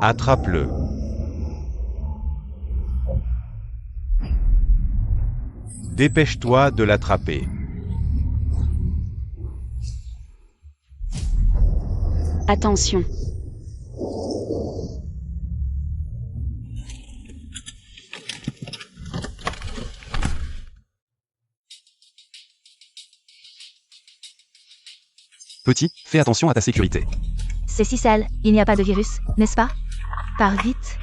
Attrape-le. Dépêche-toi de l'attraper. Attention. Petit, fais attention à ta sécurité. C'est si sale, il n'y a pas de virus, n'est-ce pas? Pars vite.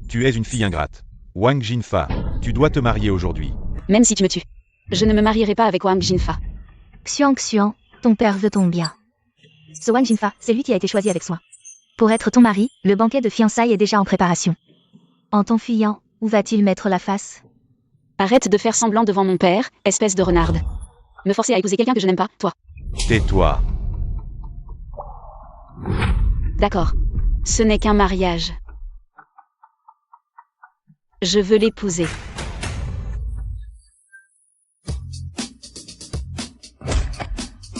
Tu es une fille ingrate. Wang Jinfa, tu dois te marier aujourd'hui. Même si tu me tues. Je ne me marierai pas avec Wang Jinfa. Xiang, ton père veut ton bien. Ce Wang Jinfa, c'est lui qui a été choisi avec soin. Pour être ton mari, le banquet de fiançailles est déjà en préparation. En t'enfuyant, où va-t-il mettre la face? Arrête de faire semblant devant mon père, espèce de renarde. Me forcer à épouser quelqu'un que je n'aime pas, toi. Tais-toi. D'accord. Ce n'est qu'un mariage. Je veux l'épouser.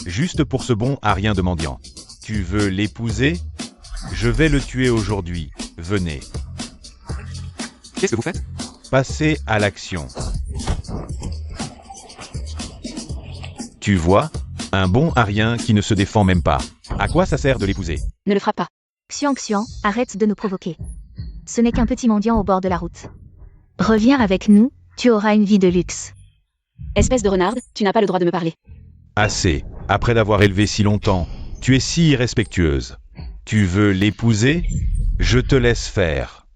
Juste pour ce bon à rien de mendiant. Tu veux l'épouser? Je vais le tuer aujourd'hui. Venez. Qu'est-ce que vous faites? Passez à l'action. Tu vois? Un bon à rien qui ne se défend même pas. À quoi ça sert de l'épouser? Ne le frappe pas. Xiang, arrête de nous provoquer. Ce n'est qu'un petit mendiant au bord de la route. Reviens avec nous, tu auras une vie de luxe. Espèce de renarde, tu n'as pas le droit de me parler. Assez. Après l'avoir élevé si longtemps, tu es si irrespectueuse. Tu veux l'épouser? Je te laisse faire.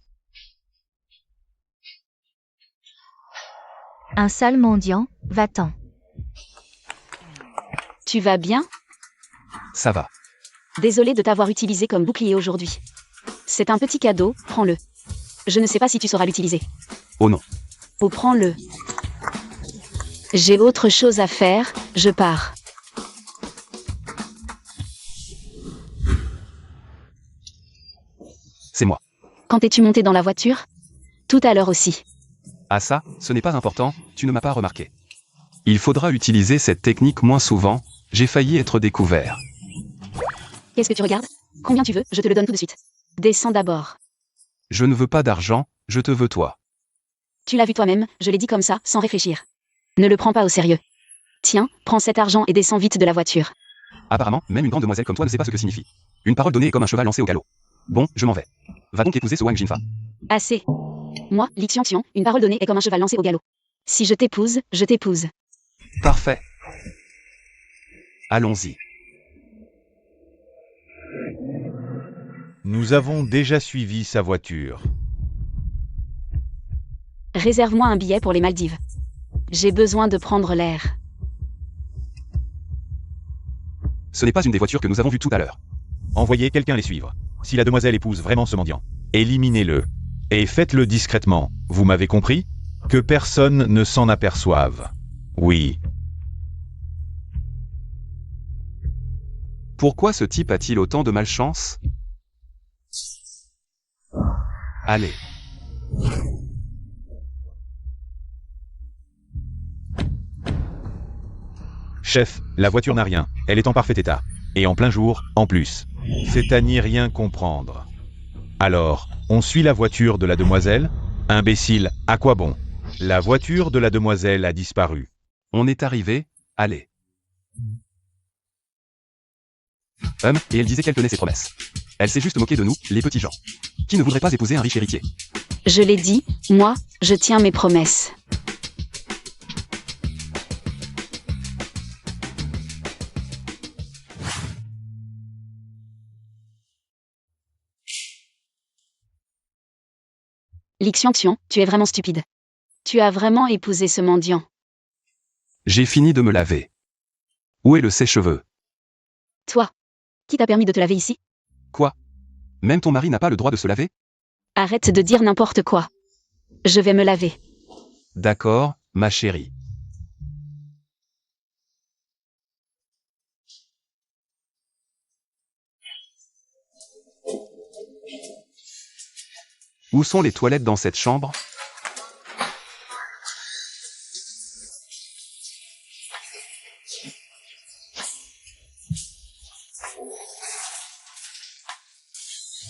Un sale mendiant, va-t'en. Tu vas bien? Ça va. Désolé de t'avoir utilisé comme bouclier aujourd'hui. C'est un petit cadeau, prends-le. Je ne sais pas si tu sauras l'utiliser. Oh non. Oh, prends-le. J'ai autre chose à faire, je pars. C'est moi. Quand es-tu monté dans la voiture? Tout à l'heure aussi. Ah ça, ce n'est pas important, tu ne m'as pas remarqué. Il faudra utiliser cette technique moins souvent, j'ai failli être découvert. Qu'est-ce que tu regardes? Combien tu veux? Je te le donne tout de suite. Descends d'abord. Je ne veux pas d'argent, je te veux toi. Tu l'as vu toi-même, je l'ai dit comme ça, sans réfléchir. Ne le prends pas au sérieux. Tiens, prends cet argent et descends vite de la voiture. Apparemment, même une grande demoiselle comme toi ne sait pas ce que signifie. Une parole donnée est comme un cheval lancé au galop. Bon, je m'en vais. Va donc épouser ce Wang Jinfa. Assez. Moi, Li Xiang, une parole donnée est comme un cheval lancé au galop. Si je t'épouse, je t'épouse. Parfait. Allons-y. Nous avons déjà suivi sa voiture. Réserve-moi un billet pour les Maldives. J'ai besoin de prendre l'air. Ce n'est pas une des voitures que nous avons vues tout à l'heure. Envoyez quelqu'un les suivre. Si la demoiselle épouse vraiment ce mendiant, éliminez-le. Et faites-le discrètement, vous m'avez compris? Que personne ne s'en aperçoive. Oui. Pourquoi ce type a-t-il autant de malchance? Allez. Chef, la voiture n'a rien, elle est en parfait état. Et en plein jour, en plus. C'est à n'y rien comprendre. Alors, on suit la voiture de la demoiselle? Imbécile, à quoi bon? La voiture de la demoiselle a disparu. On est arrivé, allez. Et elle disait qu'elle tenait ses promesses. Elle s'est juste moquée de nous, les petits gens. Qui ne voudrait pas épouser un riche héritier? Je l'ai dit, moi, je tiens mes promesses. Li Xiang, tu es vraiment stupide. Tu as vraiment épousé ce mendiant. J'ai fini de me laver. Où est le sèche-cheveux? Toi. Qui t'a permis de te laver ici? Quoi? Même ton mari n'a pas le droit de se laver? Arrête de dire n'importe quoi. Je vais me laver. D'accord, ma chérie. Où sont les toilettes dans cette chambre?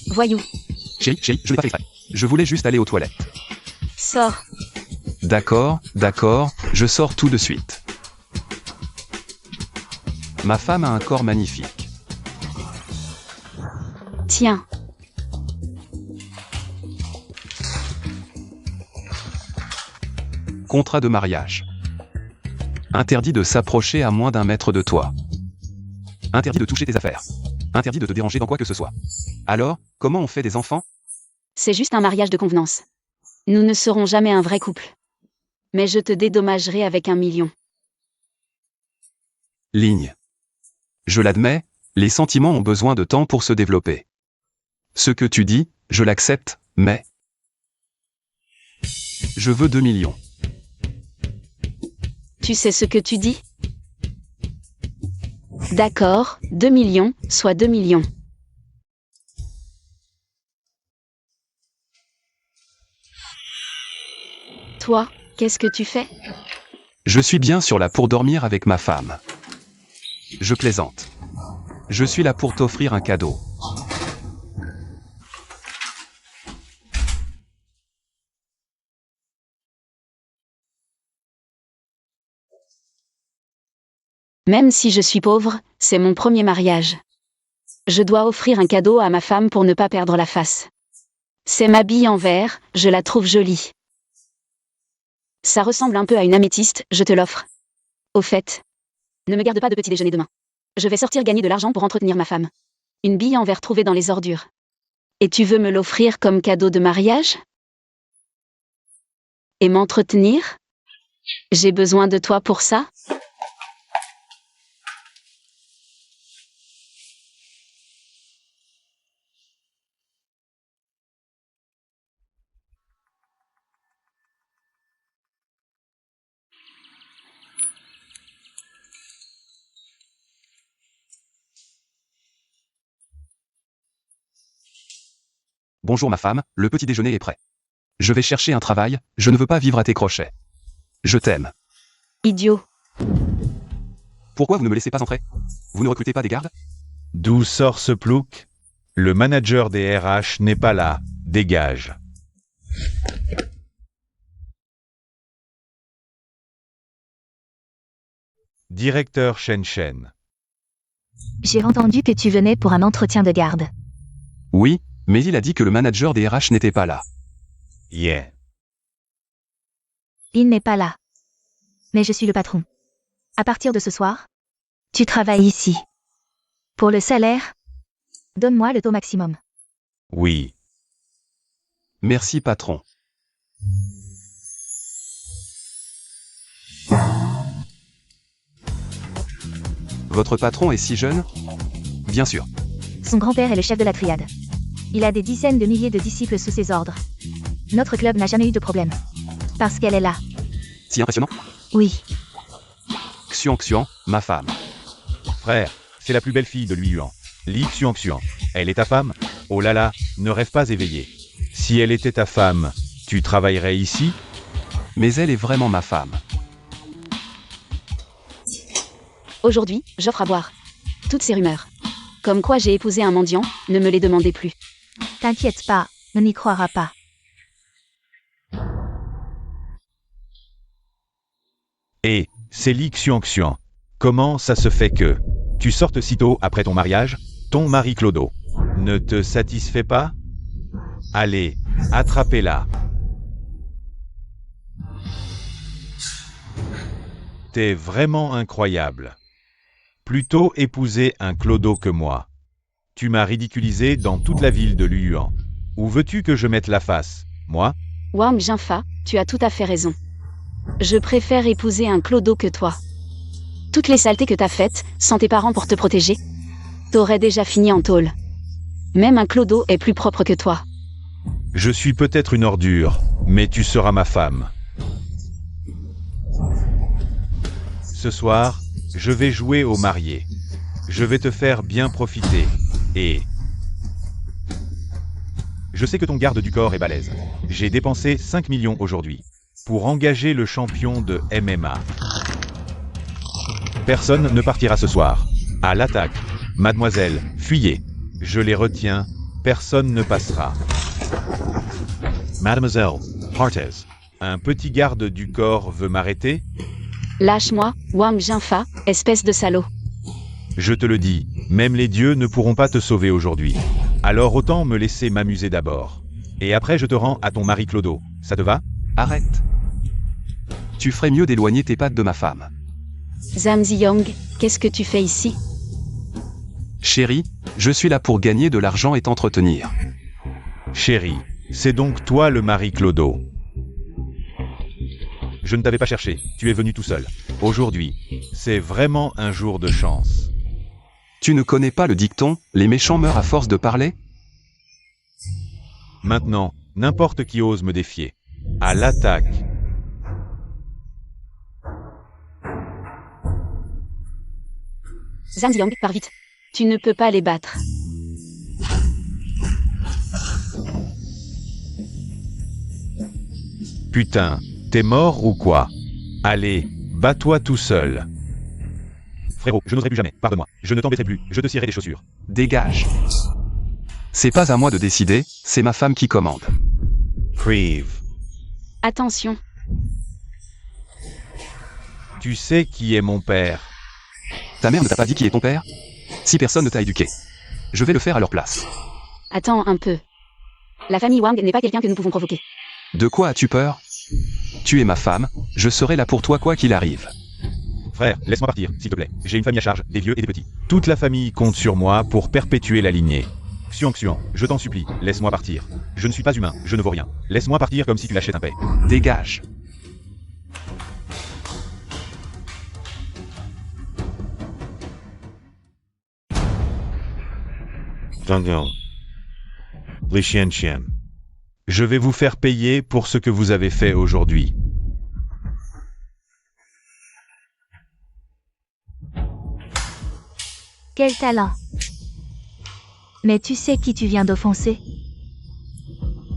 Voyou. Chérie, je l'ai pas fait exprès. Je voulais juste aller aux toilettes. Sors. D'accord, je sors tout de suite. Ma femme a un corps magnifique. Tiens. Contrat de mariage. Interdit de s'approcher à moins d'1 mètre de toi. Interdit de toucher tes affaires. Interdit de te déranger dans quoi que ce soit. Alors, comment on fait des enfants? C'est juste un mariage de convenance. Nous ne serons jamais un vrai couple. Mais je te dédommagerai avec 1 million. Ligne. Je l'admets, les sentiments ont besoin de temps pour se développer. Ce que tu dis, je l'accepte, mais... Je veux 2 millions. Tu sais ce que tu dis? D'accord, 2 millions, soit 2 millions. Toi, qu'est-ce que tu fais? Je suis bien sûr là pour dormir avec ma femme. Je plaisante. Je suis là pour t'offrir un cadeau. Même si je suis pauvre, c'est mon premier mariage. Je dois offrir un cadeau à ma femme pour ne pas perdre la face. C'est ma bille en verre, je la trouve jolie. Ça ressemble un peu à une améthyste, je te l'offre. Au fait, ne me garde pas de petit déjeuner demain. Je vais sortir gagner de l'argent pour entretenir ma femme. Une bille en verre trouvée dans les ordures. Et tu veux me l'offrir comme cadeau de mariage? Et m'entretenir? J'ai besoin de toi pour ça? Bonjour ma femme, le petit déjeuner est prêt. Je vais chercher un travail, je ne veux pas vivre à tes crochets. Je t'aime. Idiot. Pourquoi vous ne me laissez pas entrer? Vous ne recrutez pas des gardes? D'où sort ce plouc? Le manager des RH n'est pas là. Dégage. Directeur Shen. J'ai entendu que tu venais pour un entretien de garde. Oui, mais il a dit que le manager des RH n'était pas là. Yeah. Il n'est pas là. Mais je suis le patron. À partir de ce soir, tu travailles ici. Pour le salaire, donne-moi le taux maximum. Oui. Merci patron. Votre patron est si jeune? Bien sûr. Son grand-père est le chef de la triade. Il a des dizaines de milliers de disciples sous ses ordres. Notre club n'a jamais eu de problème. Parce qu'elle est là. Si impressionnant? Oui. Xian, ma femme. Frère, c'est la plus belle fille de Liyuan. Li Xian. Elle est ta femme? Oh là là, ne rêve pas éveillé. Si elle était ta femme, tu travaillerais ici? Mais elle est vraiment ma femme. Aujourd'hui, j'offre à boire. Toutes ces rumeurs. Comme quoi j'ai épousé un mendiant, ne me les demandez plus. T'inquiète pas, on n'y croira pas. Et, c'est Li Xian. Comment ça se fait que tu sortes si tôt après ton mariage? Ton mari Clodo ne te satisfait pas? Allez, attrapez-la. T'es vraiment incroyable. Plutôt épouser un Clodo que moi. Tu m'as ridiculisé dans toute la ville de Liyuan. Où veux-tu que je mette la face, moi? Wang Jinfa, tu as tout à fait raison. Je préfère épouser un clodo que toi. Toutes les saletés que t'as faites, sans tes parents pour te protéger, t'aurais déjà fini en tôle. Même un clodo est plus propre que toi. Je suis peut-être une ordure, mais tu seras ma femme. Ce soir, je vais jouer au marié. Je vais te faire bien profiter. Et Je sais que ton garde du corps est balèze. J'ai dépensé 5 millions aujourd'hui pour engager le champion de MMA. Personne ne partira ce soir. À l'attaque. Mademoiselle, fuyez. Je les retiens. Personne ne passera. Mademoiselle, partez. Un petit garde du corps veut m'arrêter? Lâche-moi, Wang Jinfa, espèce de salaud. Je te le dis, même les dieux ne pourront pas te sauver aujourd'hui. Alors autant me laisser m'amuser d'abord. Et après je te rends à ton mari Clodo. Ça te va? Arrête. Tu ferais mieux d'éloigner tes pattes de ma femme. Zhang Ziyang, qu'est-ce que tu fais ici? Chérie, je suis là pour gagner de l'argent et t'entretenir. Chérie, c'est donc toi le mari Clodo. Je ne t'avais pas cherché, tu es venu tout seul. Aujourd'hui, c'est vraiment un jour de chance. Tu ne connais pas le dicton, les méchants meurent à force de parler? Maintenant, n'importe qui ose me défier. À l'attaque. Zhang Ziyang, pars vite. Tu ne peux pas les battre. Putain, t'es mort ou quoi? Allez, bats-toi tout seul. Frérot, je n'oserai plus jamais, pardonne-moi. Je ne t'embêterai plus, je te cirerai des chaussures. Dégage. C'est pas à moi de décider, c'est ma femme qui commande. Creve. Attention. Tu sais qui est mon père? Ta mère ne t'a pas dit qui est ton père? Si personne ne t'a éduqué. Je vais le faire à leur place. Attends un peu. La famille Wang n'est pas quelqu'un que nous pouvons provoquer. De quoi as-tu peur? Tu es ma femme, je serai là pour toi quoi qu'il arrive. Frère, laisse-moi partir, s'il te plaît. J'ai une famille à charge, des vieux et des petits. Toute la famille compte sur moi pour perpétuer la lignée. Xiang Xiang, je t'en supplie, laisse-moi partir. Je ne suis pas humain, je ne vaux rien. Laisse-moi partir comme si tu lâchais un paix. Dégage. Li Xian Xian. Je vais vous faire payer pour ce que vous avez fait aujourd'hui. Quel talent. Mais tu sais qui tu viens d'offenser?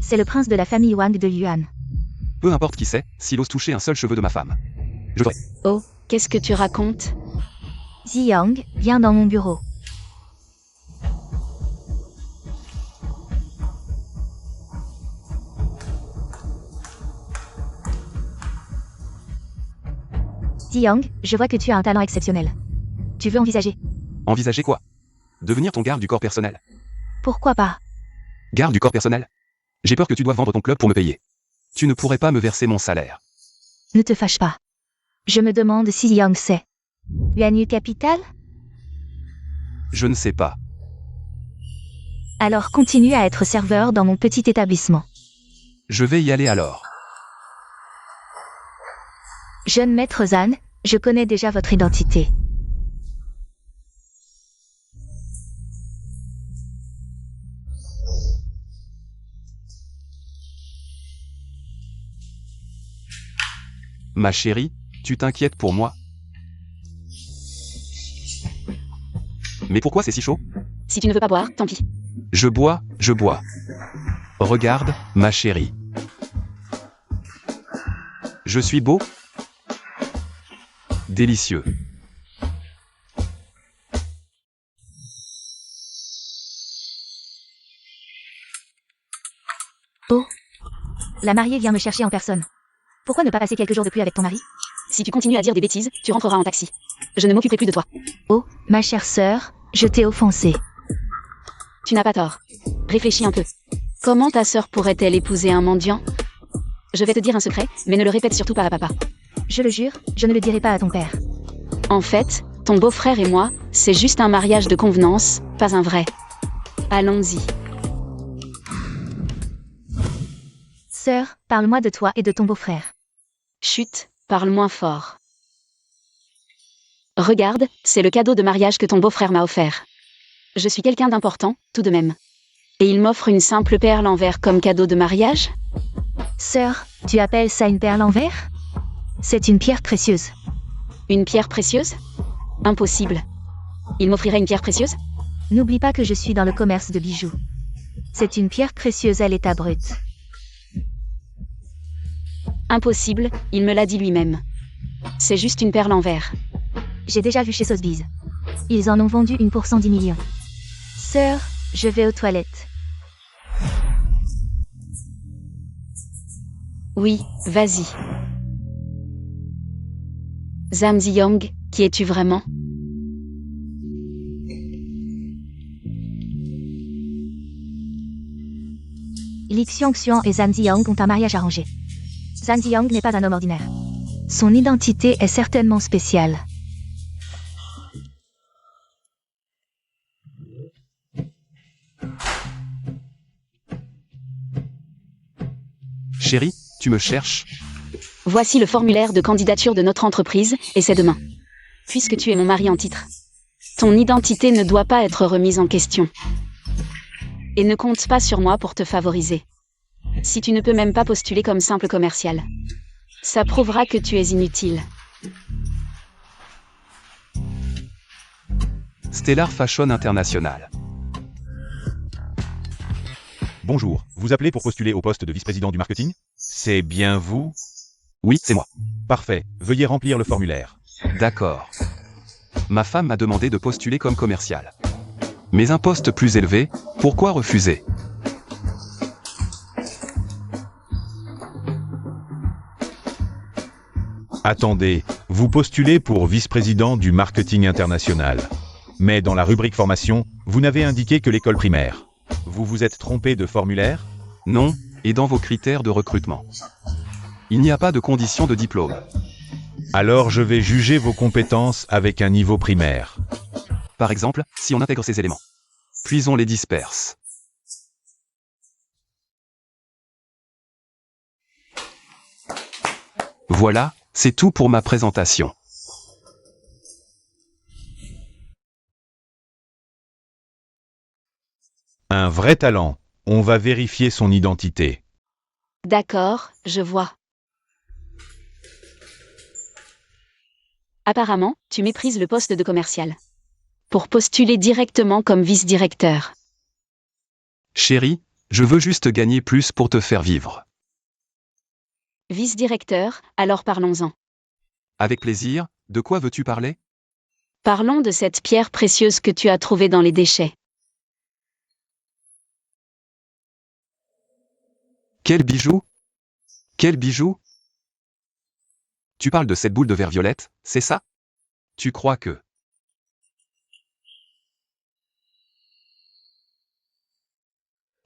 C'est le prince de la famille Wang de Yuan. Peu importe qui c'est, s'il ose toucher un seul cheveu de ma femme. Je ferai. Oh, qu'est-ce que tu racontes? Ziyang, viens dans mon bureau. Ziyang, je vois que tu as un talent exceptionnel. Tu veux envisager? Envisager quoi? Devenir ton garde du corps personnel. Pourquoi pas? Garde du corps personnel? J'ai peur que tu doives vendre ton club pour me payer. Tu ne pourrais pas me verser mon salaire. Ne te fâche pas. Je me demande si Ziyang sait. Yuan Capital? Je ne sais pas. Alors continue à être serveur dans mon petit établissement. Je vais y aller alors. Jeune maître Zhan, je connais déjà votre identité. Ma chérie, tu t'inquiètes pour moi? Mais pourquoi c'est si chaud? Si tu ne veux pas boire, tant pis. Je bois, je bois. Regarde, ma chérie. Je suis beau? Délicieux. Oh. La mariée vient me chercher en personne. Pourquoi ne pas passer quelques jours de plus avec ton mari? Si tu continues à dire des bêtises, tu rentreras en taxi. Je ne m'occuperai plus de toi. Oh, ma chère sœur, je t'ai offensé. Tu n'as pas tort. Réfléchis un peu. Comment ta sœur pourrait-elle épouser un mendiant? Je vais te dire un secret, mais ne le répète surtout pas à papa. Je le jure, je ne le dirai pas à ton père. En fait, ton beau-frère et moi, c'est juste un mariage de convenance, pas un vrai. Allons-y. Sœur, parle-moi de toi et de ton beau-frère. Chut, parle moins fort. Regarde, c'est le cadeau de mariage que ton beau-frère m'a offert. Je suis quelqu'un d'important, tout de même. Et il m'offre une simple perle en verre comme cadeau de mariage? Sœur, tu appelles ça une perle en verre? C'est une pierre précieuse. Une pierre précieuse? Impossible. Il m'offrirait une pierre précieuse? N'oublie pas que je suis dans le commerce de bijoux. C'est une pierre précieuse à l'état brut. Impossible, il me l'a dit lui-même. C'est juste une perle en verre. J'ai déjà vu chez Sotheby's. Ils en ont vendu une pour 110 millions. Sœur, je vais aux toilettes. Oui, vas-y. Zhang Ziyang, qui es-tu vraiment? Li Xiangxian et Zhang Ziyang ont un mariage arrangé. Zhang Ziyang n'est pas un homme ordinaire. Son identité est certainement spéciale. Chérie, tu me cherches? Voici le formulaire de candidature de notre entreprise, et c'est demain. Puisque tu es mon mari en titre. Ton identité ne doit pas être remise en question. Et ne compte pas sur moi pour te favoriser. Si tu ne peux même pas postuler comme simple commercial. Ça prouvera que tu es inutile. Stellar Fashion International. Bonjour, vous appelez pour postuler au poste de vice-président du marketing? C'est bien vous? Oui, c'est moi. Parfait, veuillez remplir le formulaire. D'accord. Ma femme m'a demandé de postuler comme commercial. Mais un poste plus élevé, pourquoi refuser? Attendez, vous postulez pour vice-président du marketing international. Mais dans la rubrique formation, vous n'avez indiqué que l'école primaire. Vous vous êtes trompé de formulaire? Non, et dans vos critères de recrutement. Il n'y a pas de condition de diplôme. Alors je vais juger vos compétences avec un niveau primaire. Par exemple, si on intègre ces éléments. Puis on les disperse. Voilà, c'est tout pour ma présentation. Un vrai talent. On va vérifier son identité. D'accord, je vois. Apparemment, tu méprises le poste de commercial. Pour postuler directement comme vice-directeur. Chérie, je veux juste gagner plus pour te faire vivre. Vice-directeur, alors parlons-en. Avec plaisir, de quoi veux-tu parler? Parlons de cette pierre précieuse que tu as trouvée dans les déchets. Quel bijou? Quel bijou? Tu parles de cette boule de verre violette, c'est ça? Tu crois que...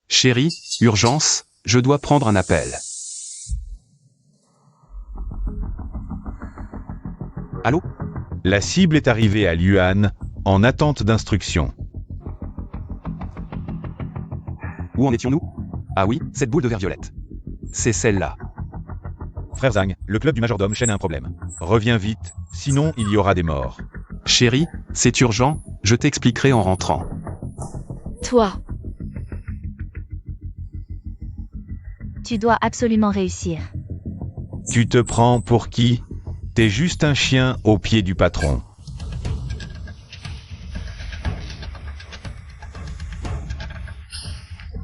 Chérie, urgence, je dois prendre un appel. Allô? La cible est arrivée à Luan, en attente d'instruction. Où en étions-nous? Ah oui, cette boule de verre violette. C'est celle-là. Frère Zhang, le club du majordome chaîne a un problème. Reviens vite, sinon il y aura des morts. Chérie, c'est urgent, je t'expliquerai en rentrant. Toi, Tu dois absolument réussir. Tu te prends pour qui? T'es juste un chien au pied du patron.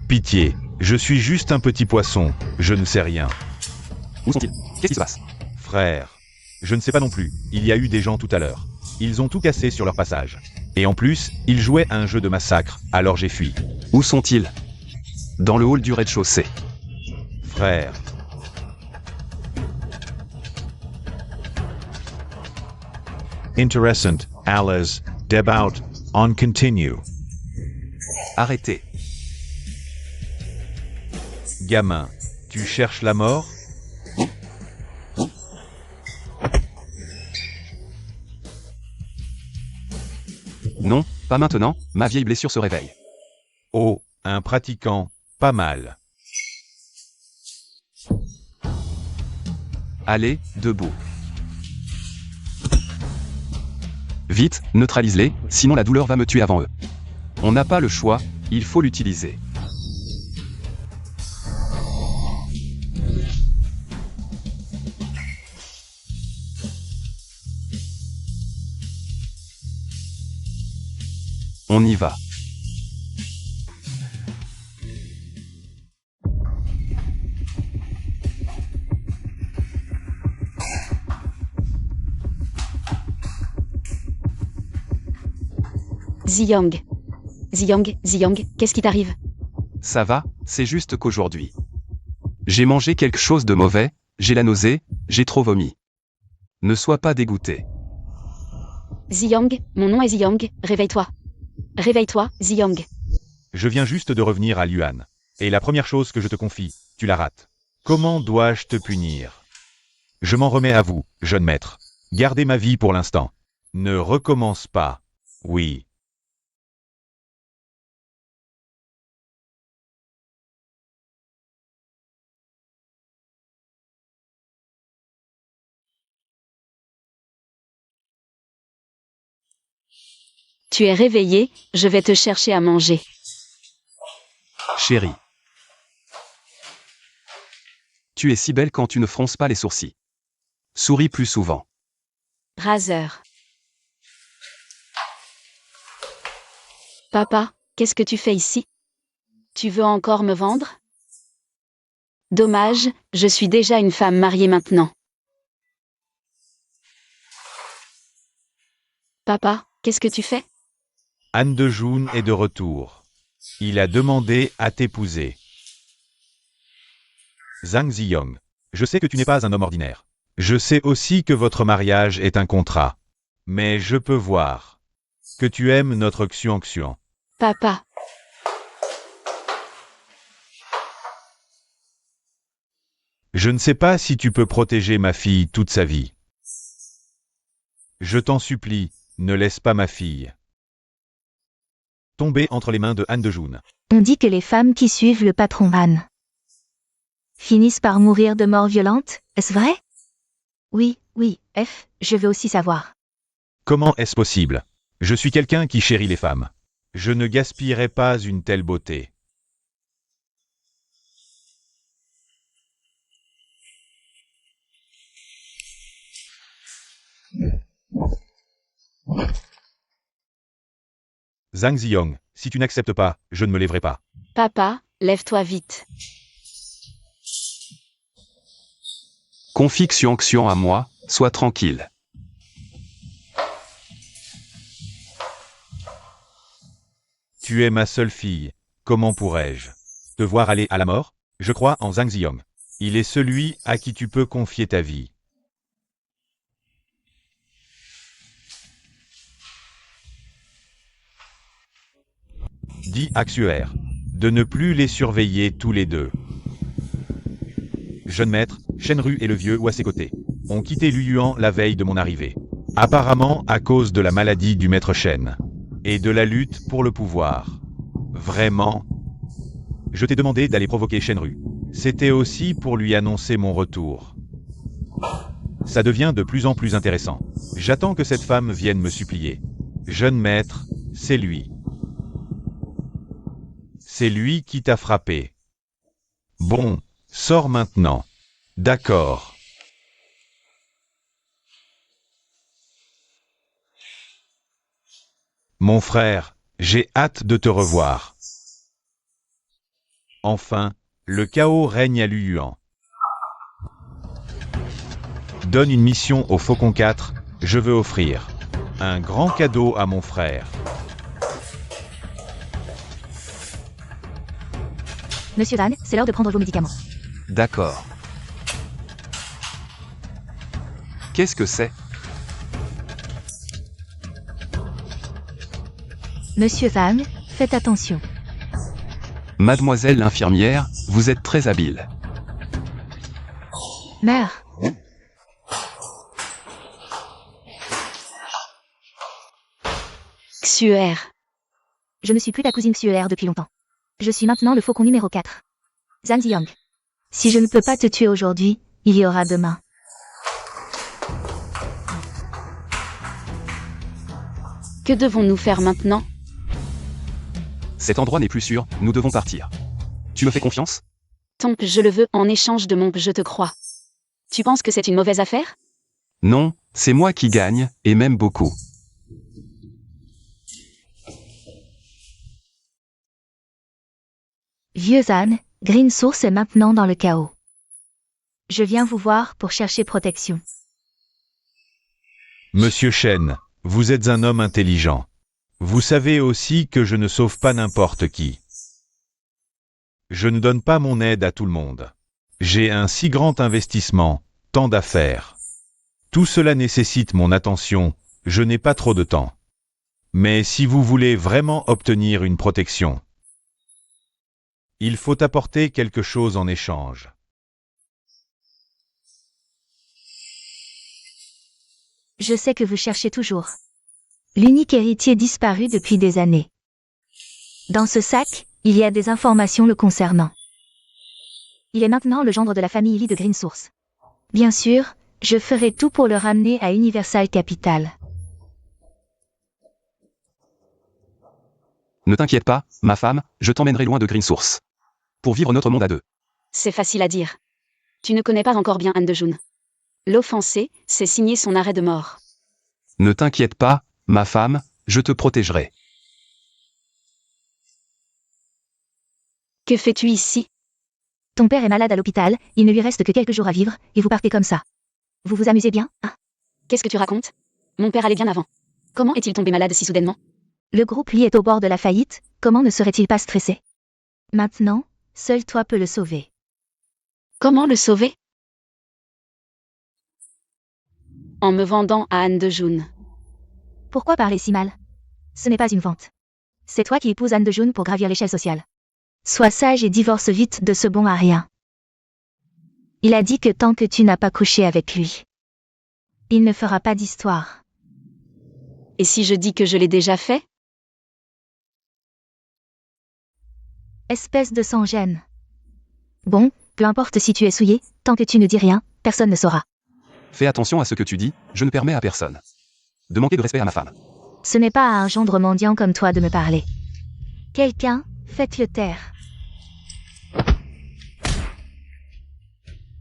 Pitié, je suis juste un petit poisson, je ne sais rien. Où sont-ils? Qu'est-ce qui se passe? Frère, je ne sais pas non plus, il y a eu des gens tout à l'heure. Ils ont tout cassé sur leur passage. Et en plus, ils jouaient à un jeu de massacre, alors j'ai fui. Où sont-ils? Dans le hall du rez-de-chaussée. Frère. Interessant, Alice, Debaut, on continue. Arrêtez. Gamin, tu cherches la mort? Non, pas maintenant, ma vieille blessure se réveille. Oh, un pratiquant, pas mal. Allez, debout. Vite, neutralise-les, sinon la douleur va me tuer avant eux. On n'a pas le choix, il faut l'utiliser. On y va. Ziyang. Ziyang, qu'est-ce qui t'arrive? Ça va, c'est juste qu'aujourd'hui. J'ai mangé quelque chose de mauvais, j'ai la nausée, j'ai trop vomi. Ne sois pas dégoûté. Ziyang, mon nom est Ziyang, réveille-toi. Réveille-toi, Ziyang. Je viens juste de revenir à Luan. Et la première chose que je te confie, tu la rates. Comment dois-je te punir? Je m'en remets à vous, jeune maître. Gardez ma vie pour l'instant. Ne recommence pas. Oui. Tu es réveillé, je vais te chercher à manger. Chérie. Tu es si belle quand tu ne fronces pas les sourcils. Souris plus souvent. Razer. Papa, qu'est-ce que tu fais ici? Tu veux encore me vendre? Dommage, je suis déjà une femme mariée maintenant. Papa, qu'est-ce que tu fais? Anne de June est de retour. Il a demandé à t'épouser. Zhang Ziyang, je sais que tu n'es pas un homme ordinaire. Je sais aussi que votre mariage est un contrat. Mais je peux voir que tu aimes notre Xuan. Papa. Je ne sais pas si tu peux protéger ma fille toute sa vie. Je t'en supplie, ne laisse pas ma fille tomber entre les mains de Anne de June. On dit que les femmes qui suivent le patron Han finissent par mourir de mort violente, est-ce vrai? Oui, je veux aussi savoir. Comment est-ce possible? Je suis quelqu'un qui chérit les femmes. Je ne gaspillerai pas une telle beauté. Zhang Ziyang, si tu n'acceptes pas, je ne me lèverai pas. Papa, lève-toi vite. Confie Xuan à moi, sois tranquille. Tu es ma seule fille, comment pourrais-je te voir aller à la mort? Je crois en Zhang Ziyang. Il est celui à qui tu peux confier ta vie. Dis à Xuer de ne plus les surveiller tous les deux. Jeune maître, Shenru et le vieux ou à ses côtés ont quitté Luyuan la veille de mon arrivée. Apparemment à cause de la maladie du maître Shen et de la lutte pour le pouvoir. Vraiment? Je t'ai demandé d'aller provoquer Shenru. C'était aussi pour lui annoncer mon retour. Ça devient de plus en plus intéressant. J'attends que cette femme vienne me supplier. Jeune maître, c'est lui. C'est lui qui t'a frappé. Bon, sors maintenant. D'accord. Mon frère, j'ai hâte de te revoir. Enfin, le chaos règne à Luyuan. Donne une mission au Faucon 4, je veux offrir un grand cadeau à mon frère. Monsieur Dan, c'est l'heure de prendre vos médicaments. D'accord. Qu'est-ce que c'est? Monsieur Zhang, faites attention. Mademoiselle l'infirmière, vous êtes très habile. Mère. Xuer. Je ne suis plus ta cousine Xuer depuis longtemps. Je suis maintenant le faucon numéro 4. Zhang Ziyang. Si je ne peux pas te tuer aujourd'hui, il y aura demain. Que devons-nous faire maintenant? Cet endroit n'est plus sûr, nous devons partir. Tu me fais confiance? Ton je le veux en échange de mon je te crois. Tu penses que c'est une mauvaise affaire? Non, c'est moi qui gagne, et même beaucoup. Vieux Zhan, Green Source est maintenant dans le chaos. Je viens vous voir pour chercher protection. Monsieur Shen, vous êtes un homme intelligent. Vous savez aussi que je ne sauve pas n'importe qui. Je ne donne pas mon aide à tout le monde. J'ai un si grand investissement, tant d'affaires. Tout cela nécessite mon attention, je n'ai pas trop de temps. Mais si vous voulez vraiment obtenir une protection, il faut apporter quelque chose en échange. Je sais que vous cherchez toujours l'unique héritier disparu depuis des années. Dans ce sac, il y a des informations le concernant. Il est maintenant le gendre de la famille Lee de Green Source. Bien sûr, je ferai tout pour le ramener à Universal Capital. Ne t'inquiète pas, ma femme, je t'emmènerai loin de Green Source. Pour vivre notre monde à deux. C'est facile à dire. Tu ne connais pas encore bien Anne de June. L'offensé, c'est signer son arrêt de mort. Ne t'inquiète pas, ma femme, je te protégerai. Que fais-tu ici? Ton père est malade à l'hôpital, il ne lui reste que quelques jours à vivre, et vous partez comme ça. Vous vous amusez bien, hein? Qu'est-ce que tu racontes? Mon père allait bien avant. Comment est-il tombé malade si soudainement? Le groupe Lee est au bord de la faillite, comment ne serait-il pas stressé? Maintenant, seul toi peux le sauver. Comment le sauver? En me vendant à Anne de June. Pourquoi parler si mal? Ce n'est pas une vente. C'est toi qui épouses Anne de June pour gravir l'échelle sociale. Sois sage et divorce vite de ce bon à rien. Il a dit que tant que tu n'as pas couché avec lui, il ne fera pas d'histoire. Et si je dis que je l'ai déjà fait? Espèce de sans-gêne. Bon, peu importe si tu es souillé, tant que tu ne dis rien, personne ne saura. Fais attention à ce que tu dis, je ne permets à personne de manquer de respect à ma femme. Ce n'est pas à un gendre mendiant comme toi de me parler. Quelqu'un, faites-le taire.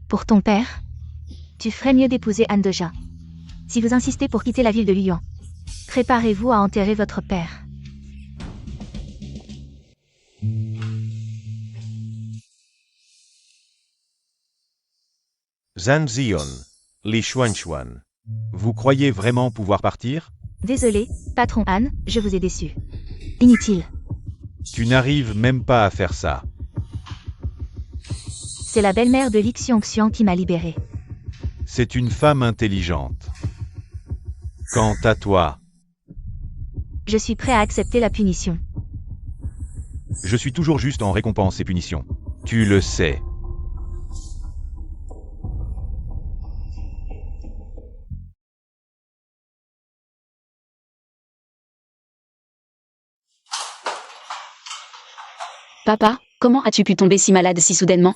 Pour ton père, tu ferais mieux d'épouser Anne de Jun. Si vous insistez pour quitter la ville de Luyan, préparez-vous à enterrer votre père. Zhang Zion, Li Xuanxuan. Vous croyez vraiment pouvoir partir? Désolé, patron Anne, je vous ai déçu. Inutile. Tu n'arrives même pas à faire ça. C'est la belle-mère de Li Xiongxian qui m'a libéré. C'est une femme intelligente. Quant à toi, Je suis prêt à accepter la punition. je suis toujours juste en récompense et punition. Tu le sais. Papa, comment as-tu pu tomber si malade si soudainement?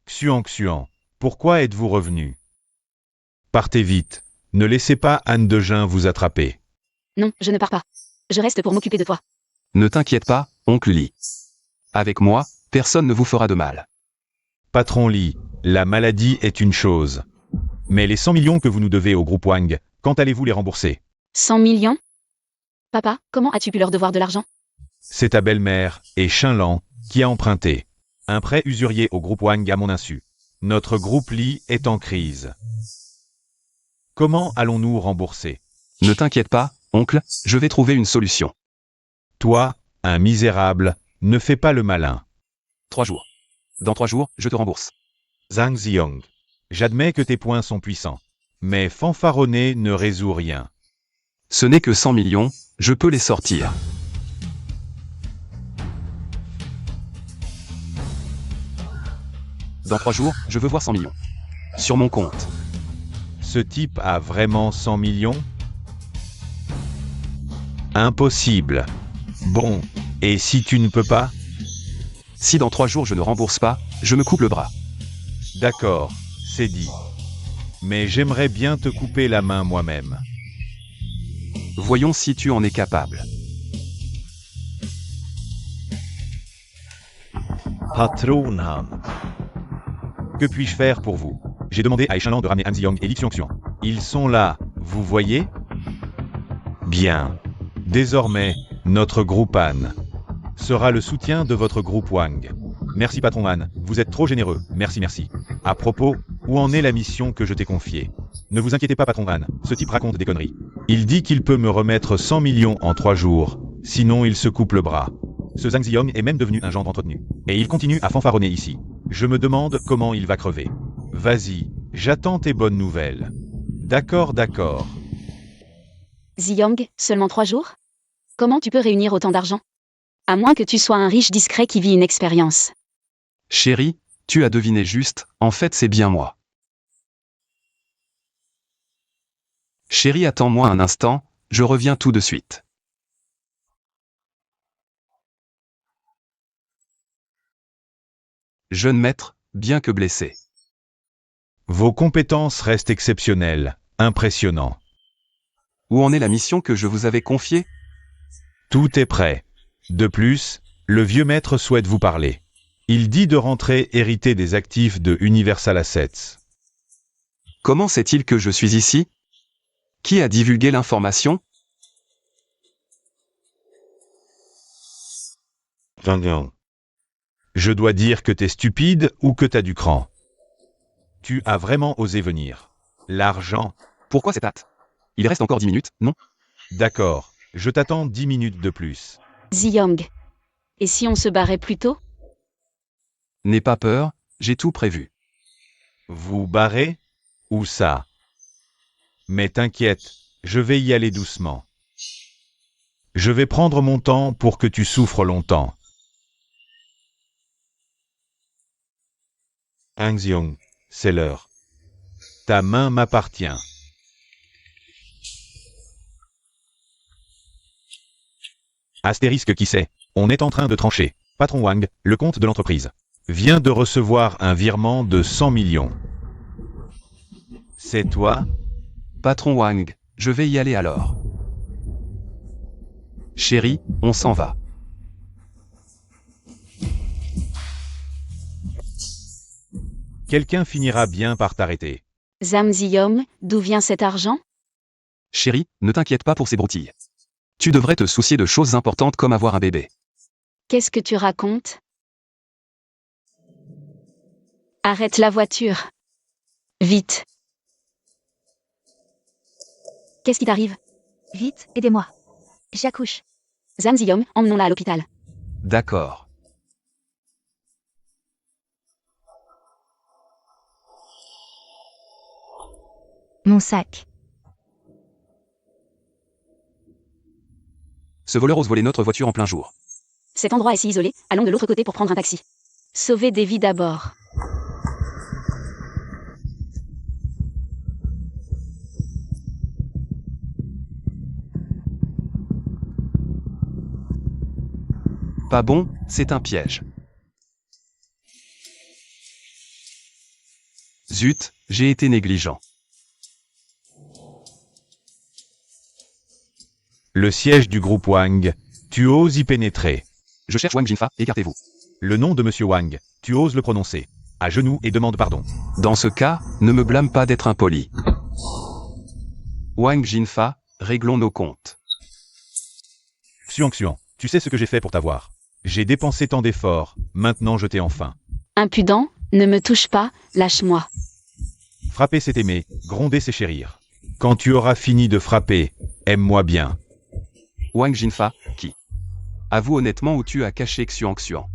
Xuan, pourquoi êtes-vous revenu? Partez vite. Ne laissez pas Anne de Jun vous attraper. Non, je ne pars pas. Je reste pour m'occuper de toi. Ne t'inquiète pas, oncle Lee. Avec moi, personne ne vous fera de mal. Patron Lee, la maladie est une chose. Mais les 100 millions que vous nous devez au groupe Wang, quand allez-vous les rembourser? 100 millions? Papa, comment as-tu pu leur devoir de l'argent? C'est ta belle-mère, et Shinlan, qui a emprunté un prêt usurier au groupe Wang à mon insu. Notre groupe Lee est en crise. Comment allons-nous rembourser? Ne t'inquiète pas, oncle, je vais trouver une solution. Toi, un misérable, ne fais pas le malin. 3 jours. Dans 3 jours, je te rembourse. Zhang Ziong. J'admets que tes points sont puissants. Mais fanfaronner ne résout rien. Ce n'est que 100 millions, je peux les sortir. Dans 3 jours, je veux voir 100 millions. Sur mon compte. Ce type a vraiment 100 millions? Impossible. Bon, et si tu ne peux pas? Si dans 3 jours je ne rembourse pas, je me coupe le bras. D'accord, c'est dit. Mais j'aimerais bien te couper la main moi-même. Voyons si tu en es capable. Patron Han. Que puis-je faire pour vous? J'ai demandé à Shinlan de ramener Han Ziyang et Li Xiongxian. Ils sont là, vous voyez? Bien. Désormais, notre groupe Han sera le soutien de votre groupe Wang. Merci patron Han, vous êtes trop généreux, merci. À propos, où en est la mission que je t'ai confiée? Ne vous inquiétez pas patron Han, ce type raconte des conneries. Il dit qu'il peut me remettre 100 millions en 3 jours, sinon il se coupe le bras. Ce Zhang Ziyong est même devenu un gendre entretenu. Et il continue à fanfaronner ici. Je me demande comment il va crever. Vas-y, j'attends tes bonnes nouvelles. D'accord, d'accord. Ziyong, seulement 3 jours? Comment tu peux réunir autant d'argent? À moins que tu sois un riche discret qui vit une expérience. Chérie, tu as deviné juste, en fait c'est bien moi. Chérie, attends-moi un instant, je reviens tout de suite. Jeune maître, bien que blessé. Vos compétences restent exceptionnelles, impressionnant. Où en est la mission que je vous avais confiée? Tout est prêt. De plus, le vieux maître souhaite vous parler. Il dit de rentrer hérité des actifs de Universal Assets. Comment sait-il que je suis ici? Qui a divulgué l'information? Je dois dire que t'es stupide ou que t'as du cran. Tu as vraiment osé venir. L'argent. Pourquoi cette hâte? Il reste encore 10 minutes, non? D'accord, je t'attends 10 minutes de plus. Ziyong. Et si on se barrait plus tôt? N'aie pas peur, j'ai tout prévu. Vous barrez? Où ça? Mais t'inquiète, je vais y aller doucement. Je vais prendre mon temps pour que tu souffres longtemps. Hang Xiong, c'est l'heure. Ta main m'appartient. Astérisque qui sait, on est en train de trancher. Patron Wang, le compte de l'entreprise, vient de recevoir un virement de 100 millions. C'est toi? Patron Wang, je vais y aller alors. Chérie, on s'en va. Quelqu'un finira bien par t'arrêter. Zhang Ziyong, d'où vient cet argent? Chérie, ne t'inquiète pas pour ces broutilles. Tu devrais te soucier de choses importantes comme avoir un bébé. Qu'est-ce que tu racontes? Arrête la voiture. Vite. Qu'est-ce qui t'arrive? Vite, aidez-moi. J'accouche. Zhang Ziyong, emmenons-la à l'hôpital. D'accord. Mon sac. Ce voleur ose voler notre voiture en plein jour. Cet endroit est si isolé, allons de l'autre côté pour prendre un taxi. Sauver des vies d'abord. Pas bon, c'est un piège. Zut, j'ai été négligent. Le siège du groupe Wang, tu oses y pénétrer. Je cherche Wang Jinfa, écartez-vous. Le nom de Monsieur Wang, tu oses le prononcer. À genoux et demande pardon. Dans ce cas, ne me blâme pas d'être impoli. Wang Jinfa, réglons nos comptes. Xuan Xuan, tu sais ce que j'ai fait pour t'avoir. J'ai dépensé tant d'efforts, maintenant je t'ai enfin. Impudent, ne me touche pas, lâche-moi. Frapper c'est aimer, gronder c'est chérir. Quand tu auras fini de frapper, aime-moi bien. Wang Jinfa, qui? Avoue honnêtement où tu as caché Xuan Xuan.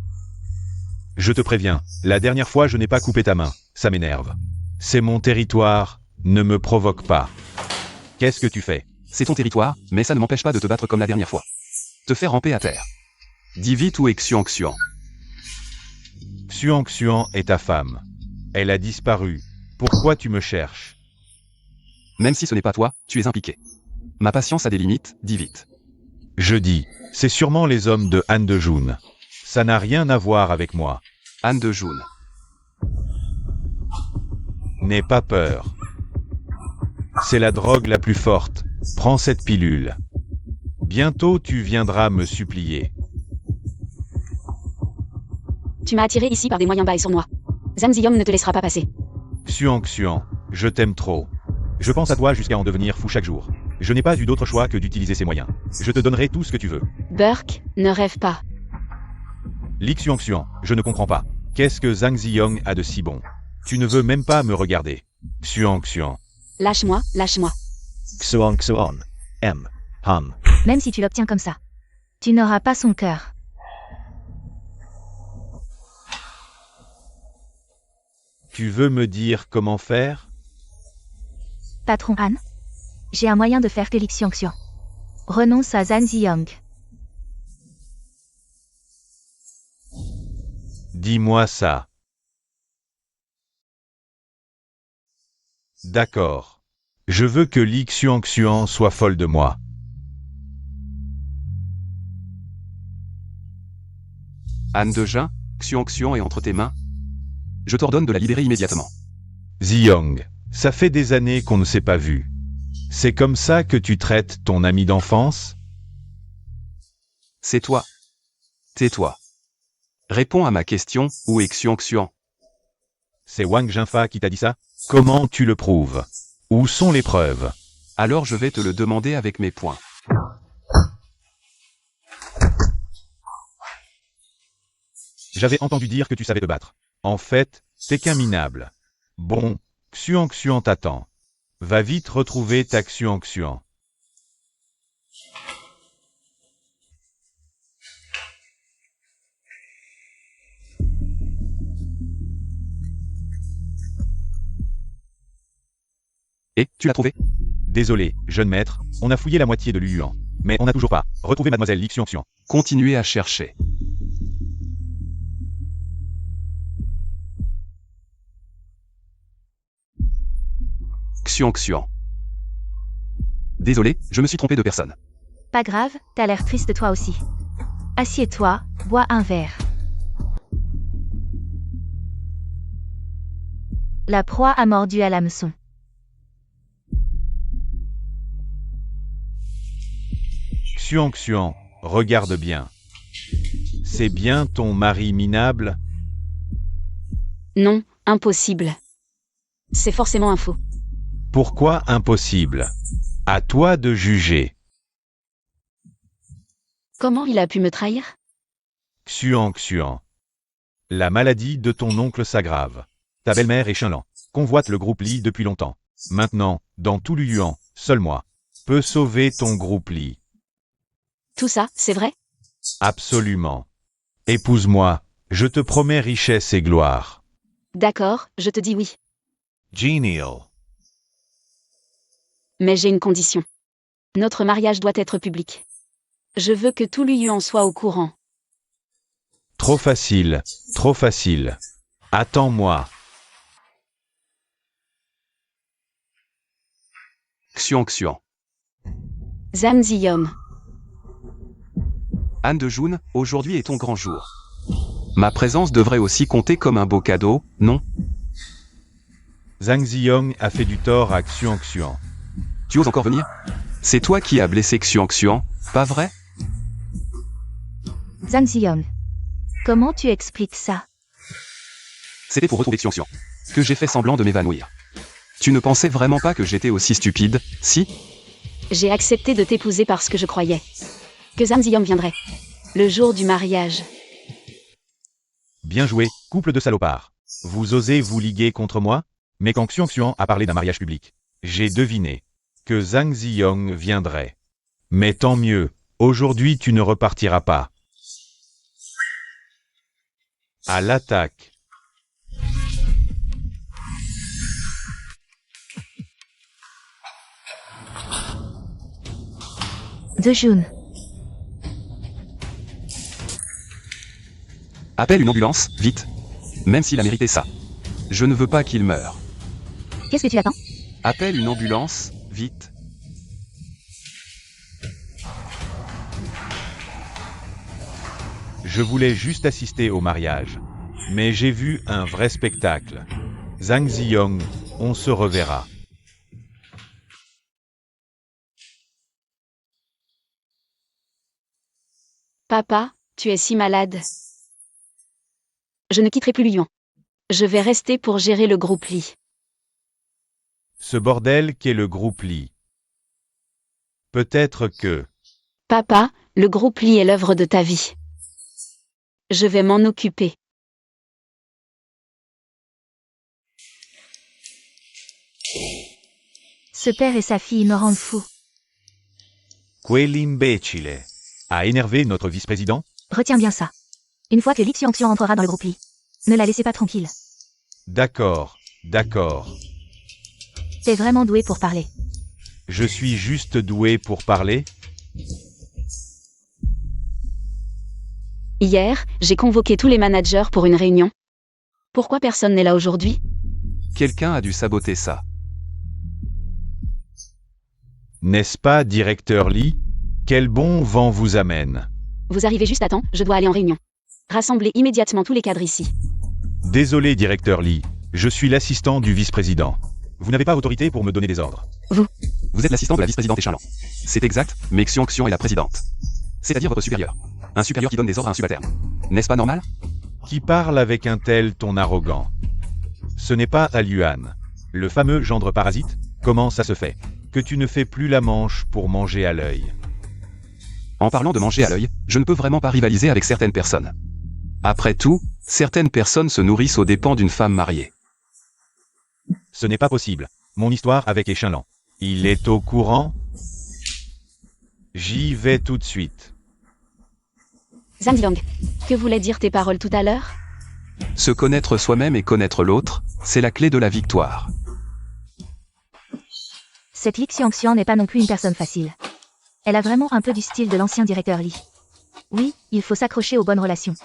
Je te préviens, la dernière fois je n'ai pas coupé ta main, ça m'énerve. C'est mon territoire, ne me provoque pas. Qu'est-ce que tu fais? C'est ton territoire, mais ça ne m'empêche pas de te battre comme la dernière fois. Te faire ramper à terre. Dis vite où est Xuan Xuan. Xuan Xuan est ta femme. Elle a disparu. Pourquoi tu me cherches? Même si ce n'est pas toi, tu es impliqué. Ma patience a des limites, dis vite. Je dis, c'est sûrement les hommes de Han de Jun. Ça n'a rien à voir avec moi. Han de Jun. N'aie pas peur. C'est la drogue la plus forte. Prends cette pilule. Bientôt tu viendras me supplier. Tu m'as attiré ici par des moyens bas et sournois. Zhang Ziyong ne te laissera pas passer. Xuan Xuan, je t'aime trop. Je pense à toi jusqu'à en devenir fou chaque jour. Je n'ai pas eu d'autre choix que d'utiliser ces moyens. Je te donnerai tout ce que tu veux. Burke, ne rêve pas. Li Xuan Xuan, je ne comprends pas. Qu'est-ce que Zhang Ziyong a de si bon? Tu ne veux même pas me regarder. Xuan Xuan. Lâche-moi, lâche-moi. Xuan Xuan. Même si tu l'obtiens comme ça, tu n'auras pas son cœur. Tu veux me dire comment faire? Patron Han, j'ai un moyen de faire que Li Xiongxian renonce à Zhang Ziyang. Dis-moi ça. D'accord. Je veux que Li Xiongxian soit folle de moi. Han de Jin, Xiongxian est entre tes mains. Je t'ordonne de la libérer immédiatement. Ziyang, ça fait des années qu'on ne s'est pas vu. C'est comme ça que tu traites ton ami d'enfance? C'est toi. Tais-toi. Réponds à ma question, où est Xiongxian? C'est Wang Jinfa qui t'a dit ça? Comment tu le prouves? Où sont les preuves? Alors je vais te le demander avec mes poings. J'avais entendu dire que tu savais te battre. En fait, t'es qu'un minable. Bon, Xiongxian t'attend. Va vite retrouver ta Xiongxian. Et, tu l'as trouvé? Désolé, jeune maître, on a fouillé la moitié de l'Uyuan. Mais on n'a toujours pas retrouvé mademoiselle Li Xiongxian. Continuez à chercher. Xiongxian. Désolé, je me suis trompé de personne. Pas grave, t'as l'air triste toi aussi. Assieds-toi, bois un verre. La proie a mordu à l'hameçon. Xiongxian, regarde bien. C'est bien ton mari minable? Non, impossible. C'est forcément un faux. Pourquoi impossible? À toi de juger. Comment il a pu me trahir? Xiongxian. La maladie de ton oncle s'aggrave. Ta belle-mère et Shenlan convoitent le groupe Li depuis longtemps. Maintenant, dans tout l'Uyuan, seul moi peux sauver ton groupe Li. Tout ça, c'est vrai? Absolument. Épouse-moi, je te promets richesse et gloire. D'accord, je te dis oui. Genial. Mais j'ai une condition. Notre mariage doit être public. Je veux que tout l'Uyuan soit au courant. Trop facile, trop facile. Attends-moi. Xiongxian. Zhang Ziyang. Han de Jun, aujourd'hui est ton grand jour. Ma présence devrait aussi compter comme un beau cadeau, non? Zhang Ziyang a fait du tort à Xiongxian. Tu oses encore venir? C'est toi qui as blessé Xiongxian, pas vrai? Zhang Ziyang. Comment tu expliques ça? C'était pour retrouver Xiongxian que j'ai fait semblant de m'évanouir. Tu ne pensais vraiment pas que j'étais aussi stupide, si? J'ai accepté de t'épouser parce que je croyais que Zhang Ziyang viendrait. Le jour du mariage. Bien joué, couple de salopards. Vous osez vous liguer contre moi? Mais quand Xiongxian a parlé d'un mariage public, j'ai deviné que Zhang Ziyang viendrait. Mais tant mieux, aujourd'hui tu ne repartiras pas. À l'attaque. De Jun. Appelle une ambulance, vite. Même s'il a mérité ça. Je ne veux pas qu'il meure. Qu'est-ce que tu attends? Appelle une ambulance, vite. Je voulais juste assister au mariage. Mais j'ai vu un vrai spectacle. Zhang Ziyang, on se reverra. Papa, tu es si malade. Je ne quitterai plus l'Uyuan. Je vais rester pour gérer le groupe Li. Ce bordel qu'est le groupe Li. Peut-être que... Papa, le groupe Li est l'œuvre de ta vie. Je vais m'en occuper. Ce père et sa fille me rendent fou. Quell'imbécile a énervé notre vice-président? Retiens bien ça. Une fois que Li Xiangxian entrera dans le groupe Li, ne la laissez pas tranquille. D'accord, d'accord. T'es vraiment doué pour parler. Je suis juste doué pour parler? Hier, j'ai convoqué tous les managers pour une réunion. Pourquoi personne n'est là aujourd'hui? Quelqu'un a dû saboter ça. N'est-ce pas, directeur Lee? Quel bon vent vous amène? Vous arrivez juste à temps, je dois aller en réunion. Rassemblez immédiatement tous les cadres ici. Désolé, directeur Lee. Je suis l'assistant du vice-président. Vous n'avez pas autorité pour me donner des ordres. Vous êtes l'assistant de la vice-présidente Échinlan. C'est exact, mais Xiongxian est la présidente. C'est-à-dire votre supérieur. Un supérieur qui donne des ordres à un subalterne. N'est-ce pas normal? Qui parle avec un tel ton arrogant? Ce n'est pas Aluan. Le fameux gendre parasite? Comment ça se fait que tu ne fais plus la manche pour manger à l'œil? En parlant de manger à l'œil, je ne peux vraiment pas rivaliser avec certaines personnes. Après tout, certaines personnes se nourrissent aux dépens d'une femme mariée. Ce n'est pas possible. Mon histoire avec Échinlan. Il est au courant? J'y vais tout de suite. Zhang Yang, que voulaient dire tes paroles tout à l'heure? Se connaître soi-même et connaître l'autre, c'est la clé de la victoire. Cette Li Xiangxian n'est pas non plus une personne facile. Elle a vraiment un peu du style de l'ancien directeur Li. Oui, il faut s'accrocher aux bonnes relations.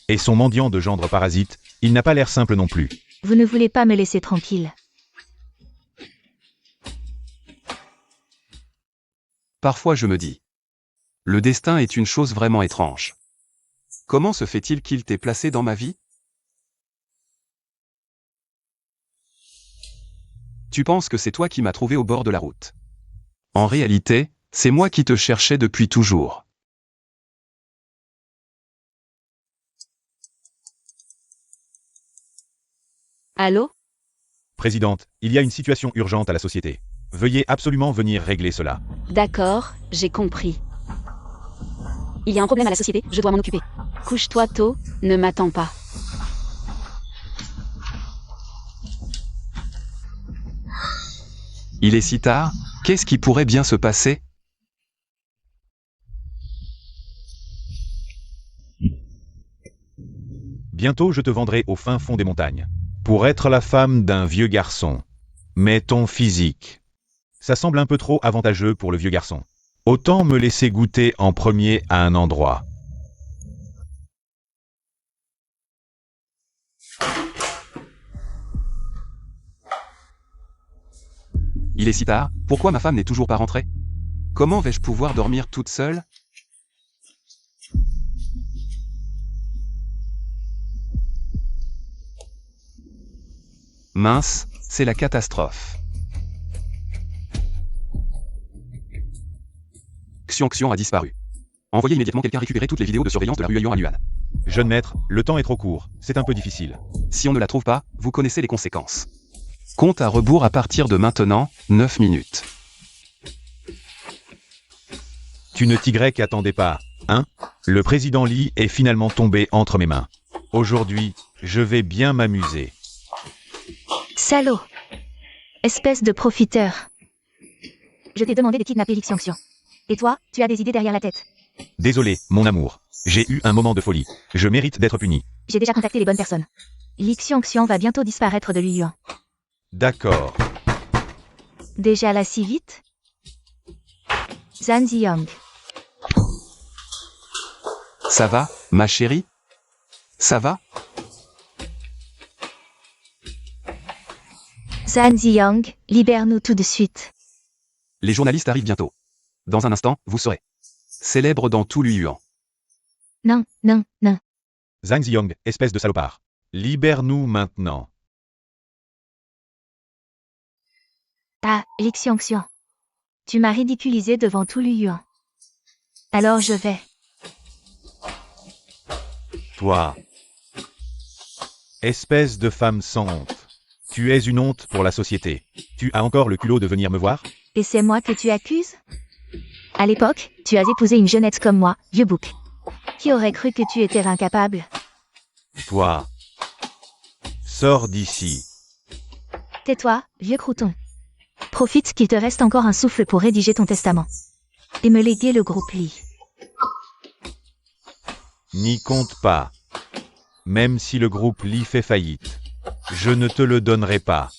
Et son mendiant de gendre parasite, il n'a pas l'air simple non plus. Vous ne voulez pas me laisser tranquille. Parfois je me dis, le destin est une chose vraiment étrange. Comment se fait-il qu'il t'ait placé dans ma vie? Tu penses que c'est toi qui m'as trouvé au bord de la route. En réalité, c'est moi qui te cherchais depuis toujours. Allô? Présidente, il y a une situation urgente à la société. Veuillez absolument venir régler cela. D'accord, j'ai compris. Il y a un problème à la société, je dois m'en occuper. Couche-toi tôt, ne m'attends pas. Il est si tard, qu'est-ce qui pourrait bien se passer? Bientôt je te vendrai au fin fond des montagnes. Pour être la femme d'un vieux garçon. Mais ton physique. Ça semble un peu trop avantageux pour le vieux garçon. Autant me laisser goûter en premier à un endroit. Il est si tard, pourquoi ma femme n'est toujours pas rentrée? Comment vais-je pouvoir dormir toute seule? Mince, c'est la catastrophe. Xiongxian a disparu. Envoyez immédiatement quelqu'un récupérer toutes les vidéos de surveillance de la rue Yuan à Luan. Jeune maître, le temps est trop court, c'est un peu difficile. Si on ne la trouve pas, vous connaissez les conséquences. Compte à rebours à partir de maintenant, 9 minutes. Tu ne t'y qu'attendais pas, hein? Le président Lee est finalement tombé entre mes mains. Aujourd'hui, je vais bien m'amuser. Salaud! Espèce de profiteur. Je t'ai demandé de kidnapper Li Xiangxian. Et toi, tu as des idées derrière la tête. Désolé, mon amour. J'ai eu un moment de folie. Je mérite d'être puni. J'ai déjà contacté les bonnes personnes. Li Xiangxian va bientôt disparaître de Liyuan. D'accord. Déjà là si vite? Zhan Ziyang. Ça va, ma chérie? Ça va? Zhan Ziyang, libère-nous tout de suite. Les journalistes arrivent bientôt. Dans un instant, vous serez célèbre dans tout Liyuan. Non, non, non. Zhang Ziyang, espèce de salopard. Libère-nous maintenant. Ah, Li Xiangxian. Tu m'as ridiculisé devant tout Liyuan. Alors je vais. Toi. Espèce de femme sans honte. Tu es une honte pour la société. Tu as encore le culot de venir me voir? Et c'est moi que tu accuses? À l'époque, tu as épousé une jeunette comme moi, vieux bouc. Qui aurait cru que tu étais incapable? Toi. Sors d'ici. Tais-toi, vieux crouton. Profite qu'il te reste encore un souffle pour rédiger ton testament. et me léguer le groupe Li. N'y compte pas. Même si le groupe Li fait faillite, je ne te le donnerai pas.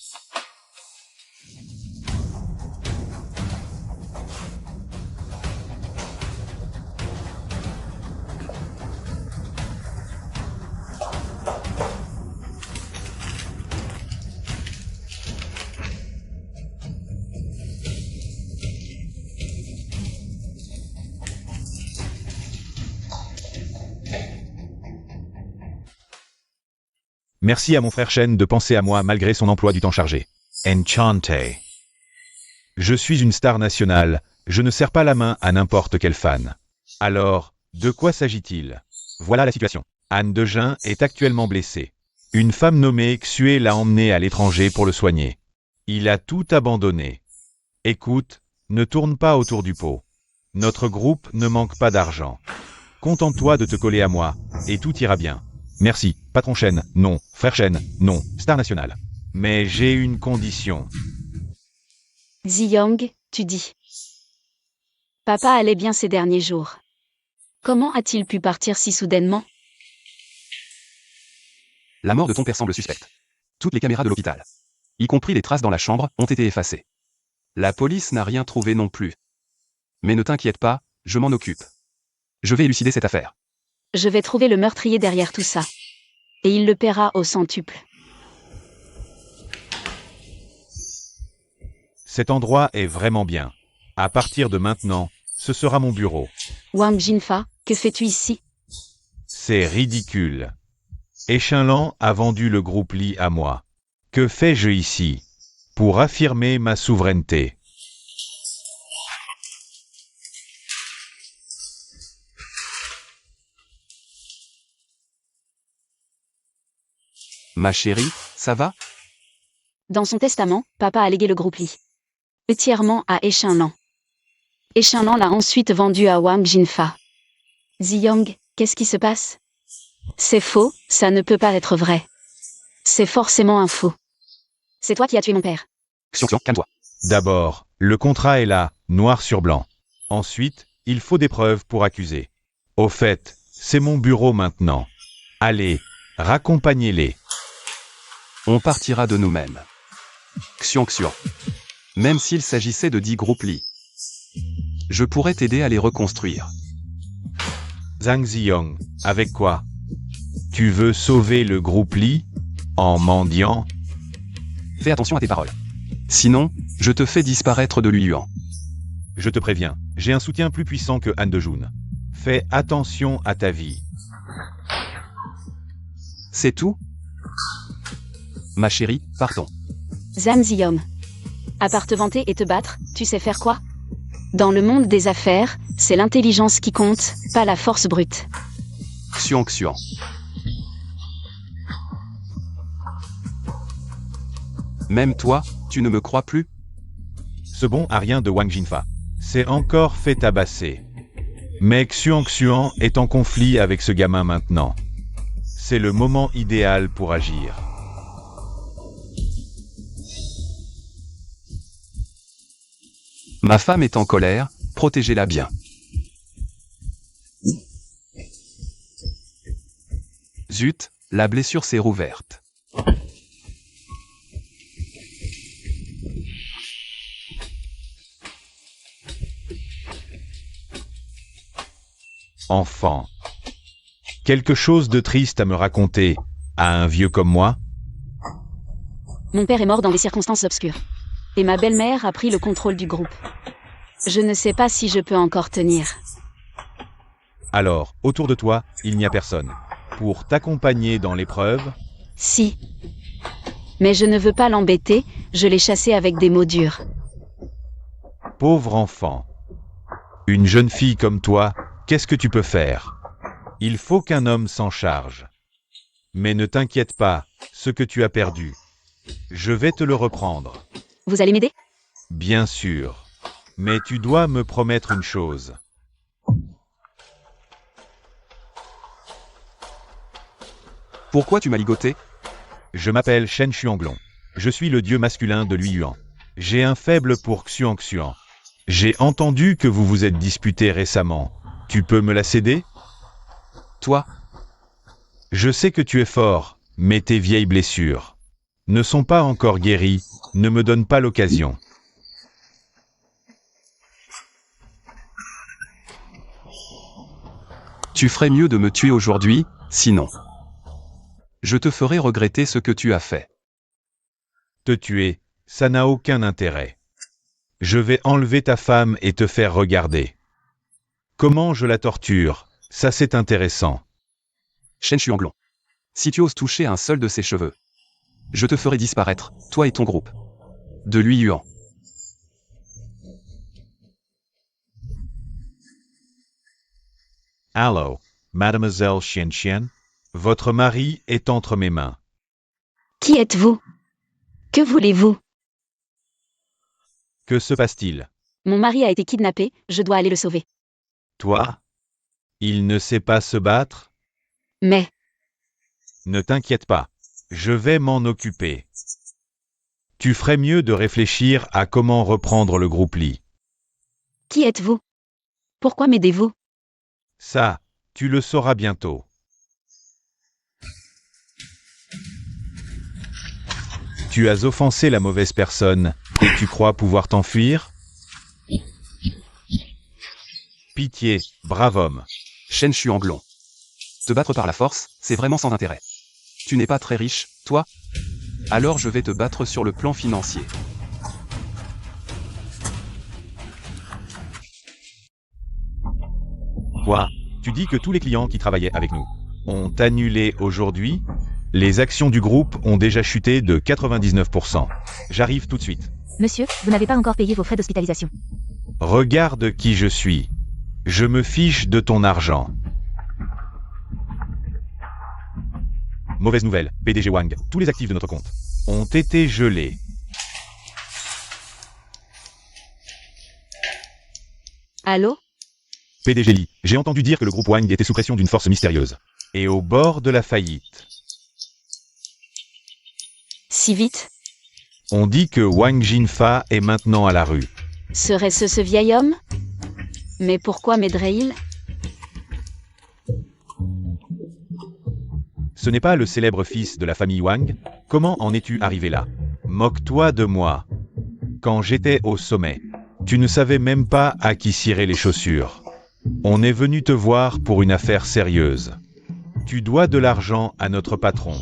Merci à mon frère Shen de penser à moi malgré son emploi du temps chargé. Enchanté. Je suis une star nationale, je ne serre pas la main à n'importe quel fan. Alors, de quoi s'agit-il? Voilà la situation. Anne de Jeun est actuellement blessée. Une femme nommée Xue l'a emmené à l'étranger pour le soigner. Il a tout abandonné. Écoute, ne tourne pas autour du pot. Notre groupe ne manque pas d'argent. Contente-toi de te coller à moi, et tout ira bien. Merci, patron Shen, non, frère Shen, non, star nationale. Mais j'ai une condition. Ziyang, tu dis. Papa allait bien ces derniers jours. Comment a-t-il pu partir si soudainement? La mort de ton père semble suspecte. Toutes les caméras de l'hôpital, y compris les traces dans la chambre, ont été effacées. La police n'a rien trouvé non plus. Mais ne t'inquiète pas, je m'en occupe. Je vais élucider cette affaire. Je vais trouver le meurtrier derrière tout ça. Et il le paiera au centuple. Cet endroit est vraiment bien. À partir de maintenant, ce sera mon bureau. Wang Jinfa, que fais-tu ici? C'est ridicule. Échinlan a vendu le groupe Li à moi. Que fais-je ici? Pour affirmer ma souveraineté. Ma chérie, ça va? Dans son testament, papa a légué le groupe Li entièrement à Échinlan. Échinlan l'a ensuite vendu à Wang Jinfa. Ziyang, qu'est-ce qui se passe? C'est faux, ça ne peut pas être vrai. C'est forcément un faux. C'est toi qui as tué mon père. Xiong, calme-toi. D'abord, le contrat est là, noir sur blanc. Ensuite, il faut des preuves pour accuser. Au fait, c'est mon bureau maintenant. Allez, raccompagnez-les. On partira de nous-mêmes. Xiong. Même s'il s'agissait de 10 groupes Li, je pourrais t'aider à les reconstruire. Zhang Ziyang, avec quoi? Tu veux sauver le groupe Li? En mendiant? Fais attention à tes paroles. Sinon, je te fais disparaître de Luyuan. Je te préviens, j'ai un soutien plus puissant que Han de Jun. Fais attention à ta vie. C'est tout? Ma chérie, partons. Zhang Ziyang. À part te vanter et te battre, tu sais faire quoi? Dans le monde des affaires, c'est l'intelligence qui compte, pas la force brute. Xiong. Même toi, tu ne me crois plus? Ce bon à rien de Wang Jinfa s'est encore fait tabasser. Mais Xuan est en conflit avec ce gamin maintenant. C'est le moment idéal pour agir. Ma femme est en colère, protégez-la bien. Zut, la blessure s'est rouverte. Enfant. Quelque chose de triste à me raconter à un vieux comme moi? Mon père est mort dans des circonstances obscures. Et ma belle-mère a pris le contrôle du groupe. Je ne sais pas si je peux encore tenir. Alors, autour de toi, il n'y a personne. Pour t'accompagner dans l'épreuve? Si. Mais je ne veux pas l'embêter, je l'ai chassé avec des mots durs. Pauvre enfant. Une jeune fille comme toi, qu'est-ce que tu peux faire? Il faut qu'un homme s'en charge. Mais ne t'inquiète pas, ce que tu as perdu, je vais te le reprendre. Vous allez m'aider? Bien sûr. Mais tu dois me promettre une chose. Pourquoi tu m'as ligoté? Je m'appelle Shen Xuanglong. Je suis le dieu masculin de Luyuan. J'ai un faible pour Xuan. J'ai entendu que vous vous êtes disputé récemment. Tu peux me la céder? Toi, Je sais que tu es fort, mais tes vieilles blessures ne sont pas encore guéries, ne me donne pas l'occasion. tu ferais mieux de me tuer aujourd'hui, sinon. Je te ferai regretter ce que tu as fait. Te tuer, ça n'a aucun intérêt. Je vais enlever ta femme et te faire regarder. Comment je la torture, ça c'est intéressant. Shen Xuanglong. Si tu oses toucher un seul de ses cheveux, je te ferai disparaître, toi et ton groupe. De Lui Yuan. Allô, mademoiselle Xian Xian, votre mari est entre mes mains. Qui êtes-vous? Que voulez-vous? Que se passe-t-il? Mon mari a été kidnappé, je dois aller le sauver. Toi? Il ne sait pas se battre? Mais, Ne t'inquiète pas, je vais m'en occuper. Tu ferais mieux de réfléchir à comment reprendre le groupe Li. qui êtes-vous? Pourquoi m'aidez-vous? Ça, tu le sauras bientôt. Tu as offensé la mauvaise personne, et tu crois pouvoir t'enfuir? Pitié, brave homme. Shen Xuanglong. Te battre par la force, c'est vraiment sans intérêt. Tu n'es pas très riche, toi? Alors je vais te battre sur le plan financier. Quoi? Tu dis que tous les clients qui travaillaient avec nous ont annulé aujourd'hui? Les actions du groupe ont déjà chuté de 99%. J'arrive tout de suite. Monsieur, vous n'avez pas encore payé vos frais d'hospitalisation. Regarde qui je suis. Je me fiche de ton argent. Mauvaise nouvelle, PDG Wang, tous les actifs de notre compte ont été gelés. Allô? PDG Li, j'ai entendu dire que le groupe Wang était sous pression d'une force mystérieuse et au bord de la faillite. Si vite? On dit que Wang Jinfa est maintenant à la rue. Serait-ce ce vieil homme? Mais pourquoi m'aiderait-il? Ce n'est pas le célèbre fils de la famille Wang? Comment en es-tu arrivé là? Moque-toi de moi. Quand j'étais au sommet, tu ne savais même pas à qui cirer les chaussures. On est venu te voir pour une affaire sérieuse. Tu dois de l'argent à notre patron.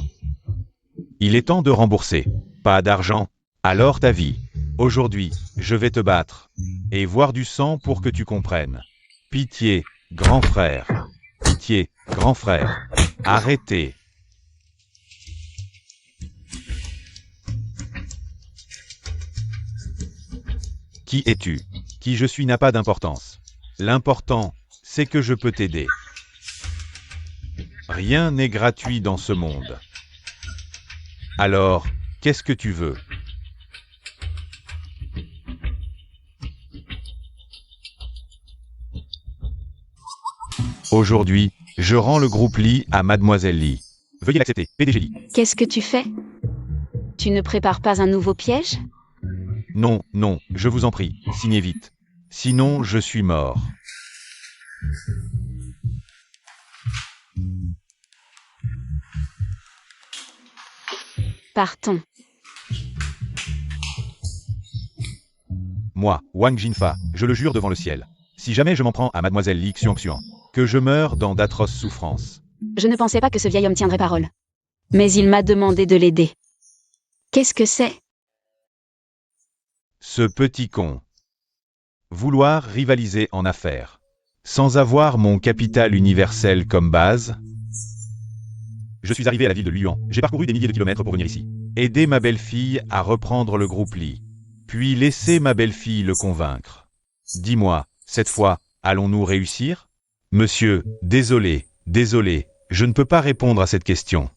Il est temps de rembourser. Pas d'argent? Alors ta vie. Aujourd'hui, je vais te battre et voir du sang pour que tu comprennes. Pitié, grand frère. Pitié, grand frère. Arrêtez. Qui es-tu? Qui je suis n'a pas d'importance. L'important, c'est que je peux t'aider. Rien n'est gratuit dans ce monde. Alors, qu'est-ce que tu veux? Aujourd'hui, je rends le groupe Li à Mademoiselle Li. Veuillez l'accepter, PDG Li. Qu'est-ce que tu fais? Tu ne prépares pas un nouveau piège? Non, non, je vous en prie, signez vite. Sinon, je suis mort. Partons. Moi, Wang Jinfa, je le jure devant le ciel. Si jamais je m'en prends à Mademoiselle Li Xiongxian, que je meure dans d'atroces souffrances. Je ne pensais pas que ce vieil homme tiendrait parole. Mais il m'a demandé de l'aider. Qu'est-ce que c'est? Ce petit con. Vouloir rivaliser en affaires. Sans avoir mon capital universel comme base. Je suis arrivé à la ville de Luan. J'ai parcouru des milliers de kilomètres pour venir ici. Aider ma belle-fille à reprendre le groupe Li. Puis laisser ma belle-fille le convaincre. Dis-moi, cette fois, allons-nous réussir? Monsieur, désolé, je ne peux pas répondre à cette question.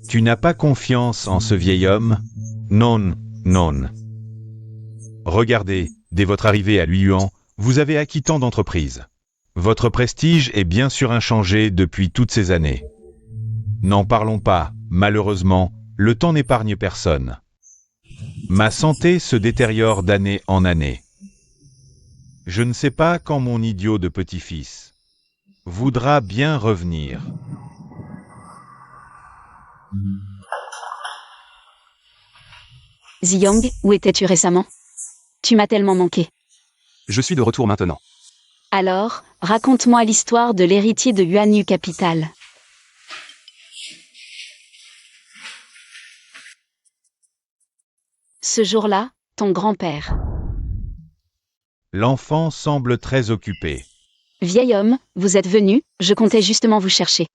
Tu n'as pas confiance en ce vieil homme? Non, non. Regardez, dès votre arrivée à Luan, vous avez acquis tant d'entreprises. Votre prestige est bien sûr inchangé depuis toutes ces années. N'en parlons pas, malheureusement, le temps n'épargne personne. Ma santé se détériore d'année en année. Je ne sais pas quand mon idiot de petit-fils voudra bien revenir. Ziyang, où étais-tu récemment? Tu m'as tellement manqué. Je suis de retour maintenant. Alors, raconte-moi l'histoire de l'héritier de Yuanyu Capital. Ce jour-là, ton grand-père. L'enfant semble très occupé. Vieil homme, vous êtes venu, je comptais justement vous chercher.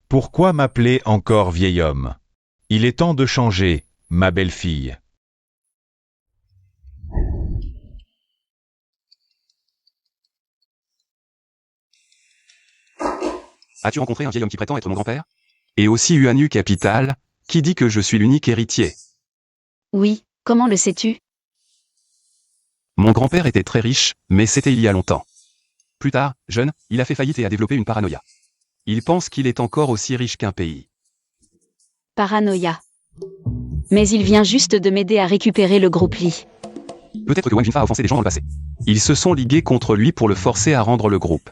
Pourquoi m'appeler encore vieil homme? Il est temps de changer, ma belle-fille. As-tu rencontré un vieil homme qui prétend être mon grand-père? Et aussi Yuanyu Capital, qui dit que je suis l'unique héritier. Oui, comment le sais-tu? Mon grand-père était très riche, mais c'était il y a longtemps. Plus tard, jeune, il a fait faillite et a développé une paranoïa. Il pense qu'il est encore aussi riche qu'un pays. Paranoïa. Mais il vient juste de m'aider à récupérer le groupe Lee. Peut-être que Wang Junfa a offensé des gens dans le passé. Ils se sont ligués contre lui pour le forcer à rendre le groupe.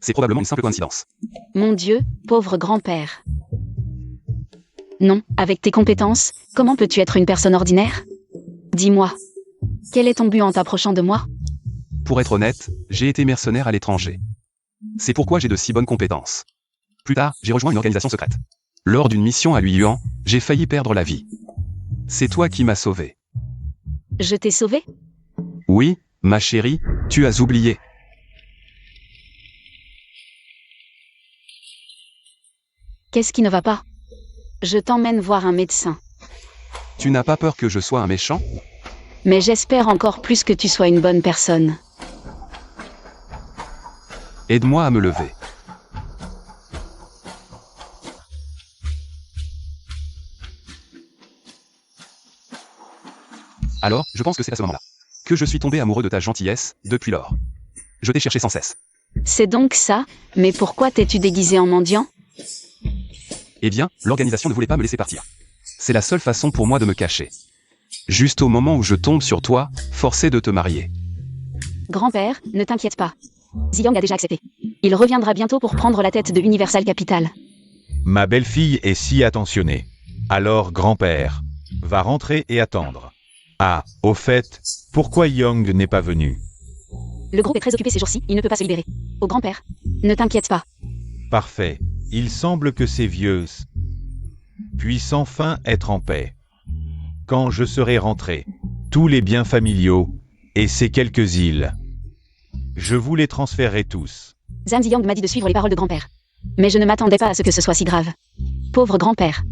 C'est probablement une simple coïncidence. Mon Dieu, pauvre grand-père. Non, avec tes compétences, comment peux-tu être une personne ordinaire? Dis-moi. Quel est ton but en t'approchant de moi? Pour être honnête, j'ai été mercenaire à l'étranger. C'est pourquoi j'ai de si bonnes compétences. Plus tard, j'ai rejoint une organisation secrète. Lors d'une mission à Luiyuan, j'ai failli perdre la vie. C'est toi qui m'as sauvé. Je t'ai sauvé? Oui, ma chérie, tu as oublié. Qu'est-ce qui ne va pas? Je t'emmène voir un médecin. Tu n'as pas peur que je sois un méchant? Mais j'espère encore plus que tu sois une bonne personne. Aide-moi à me lever. Alors, je pense que c'est à ce moment-là que je suis tombé amoureux de ta gentillesse, depuis lors. Je t'ai cherché sans cesse. C'est donc ça, mais pourquoi t'es-tu déguisé en mendiant? Eh bien, l'organisation ne voulait pas me laisser partir. C'est la seule façon pour moi de me cacher. Juste au moment où je tombe sur toi, forcé de te marier. Grand-père, ne t'inquiète pas. Ziyang a déjà accepté. Il reviendra bientôt pour prendre la tête de Universal Capital. Ma belle-fille est si attentionnée. Alors, grand-père, va rentrer et attendre. Ah, au fait, pourquoi Young n'est pas venu? Le groupe est très occupé ces jours-ci, il ne peut pas se libérer. Au grand-père, ne t'inquiète pas. Parfait. Il semble que ces vieux puissent enfin être en paix. Quand je serai rentré, tous les biens familiaux et ces quelques îles, je vous les transférerai tous. Zhang Ziyang m'a dit de suivre les paroles de grand-père. Mais je ne m'attendais pas à ce que ce soit si grave. Pauvre grand-père.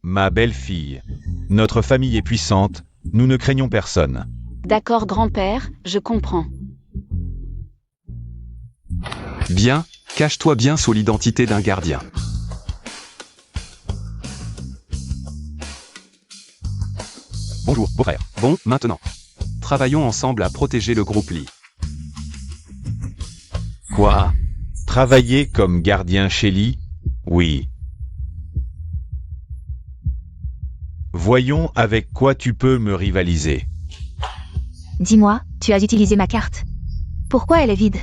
Ma belle-fille, notre famille est puissante, nous ne craignons personne. D'accord, grand-père, je comprends. Bien, cache-toi bien sous l'identité d'un gardien. Bonjour, beau-frère. Bon, maintenant. Travaillons ensemble à protéger le groupe Lee. Quoi? Travailler comme gardien chez Lee? Oui. Voyons avec quoi tu peux me rivaliser. Dis-moi, tu as utilisé ma carte. Pourquoi elle est vide?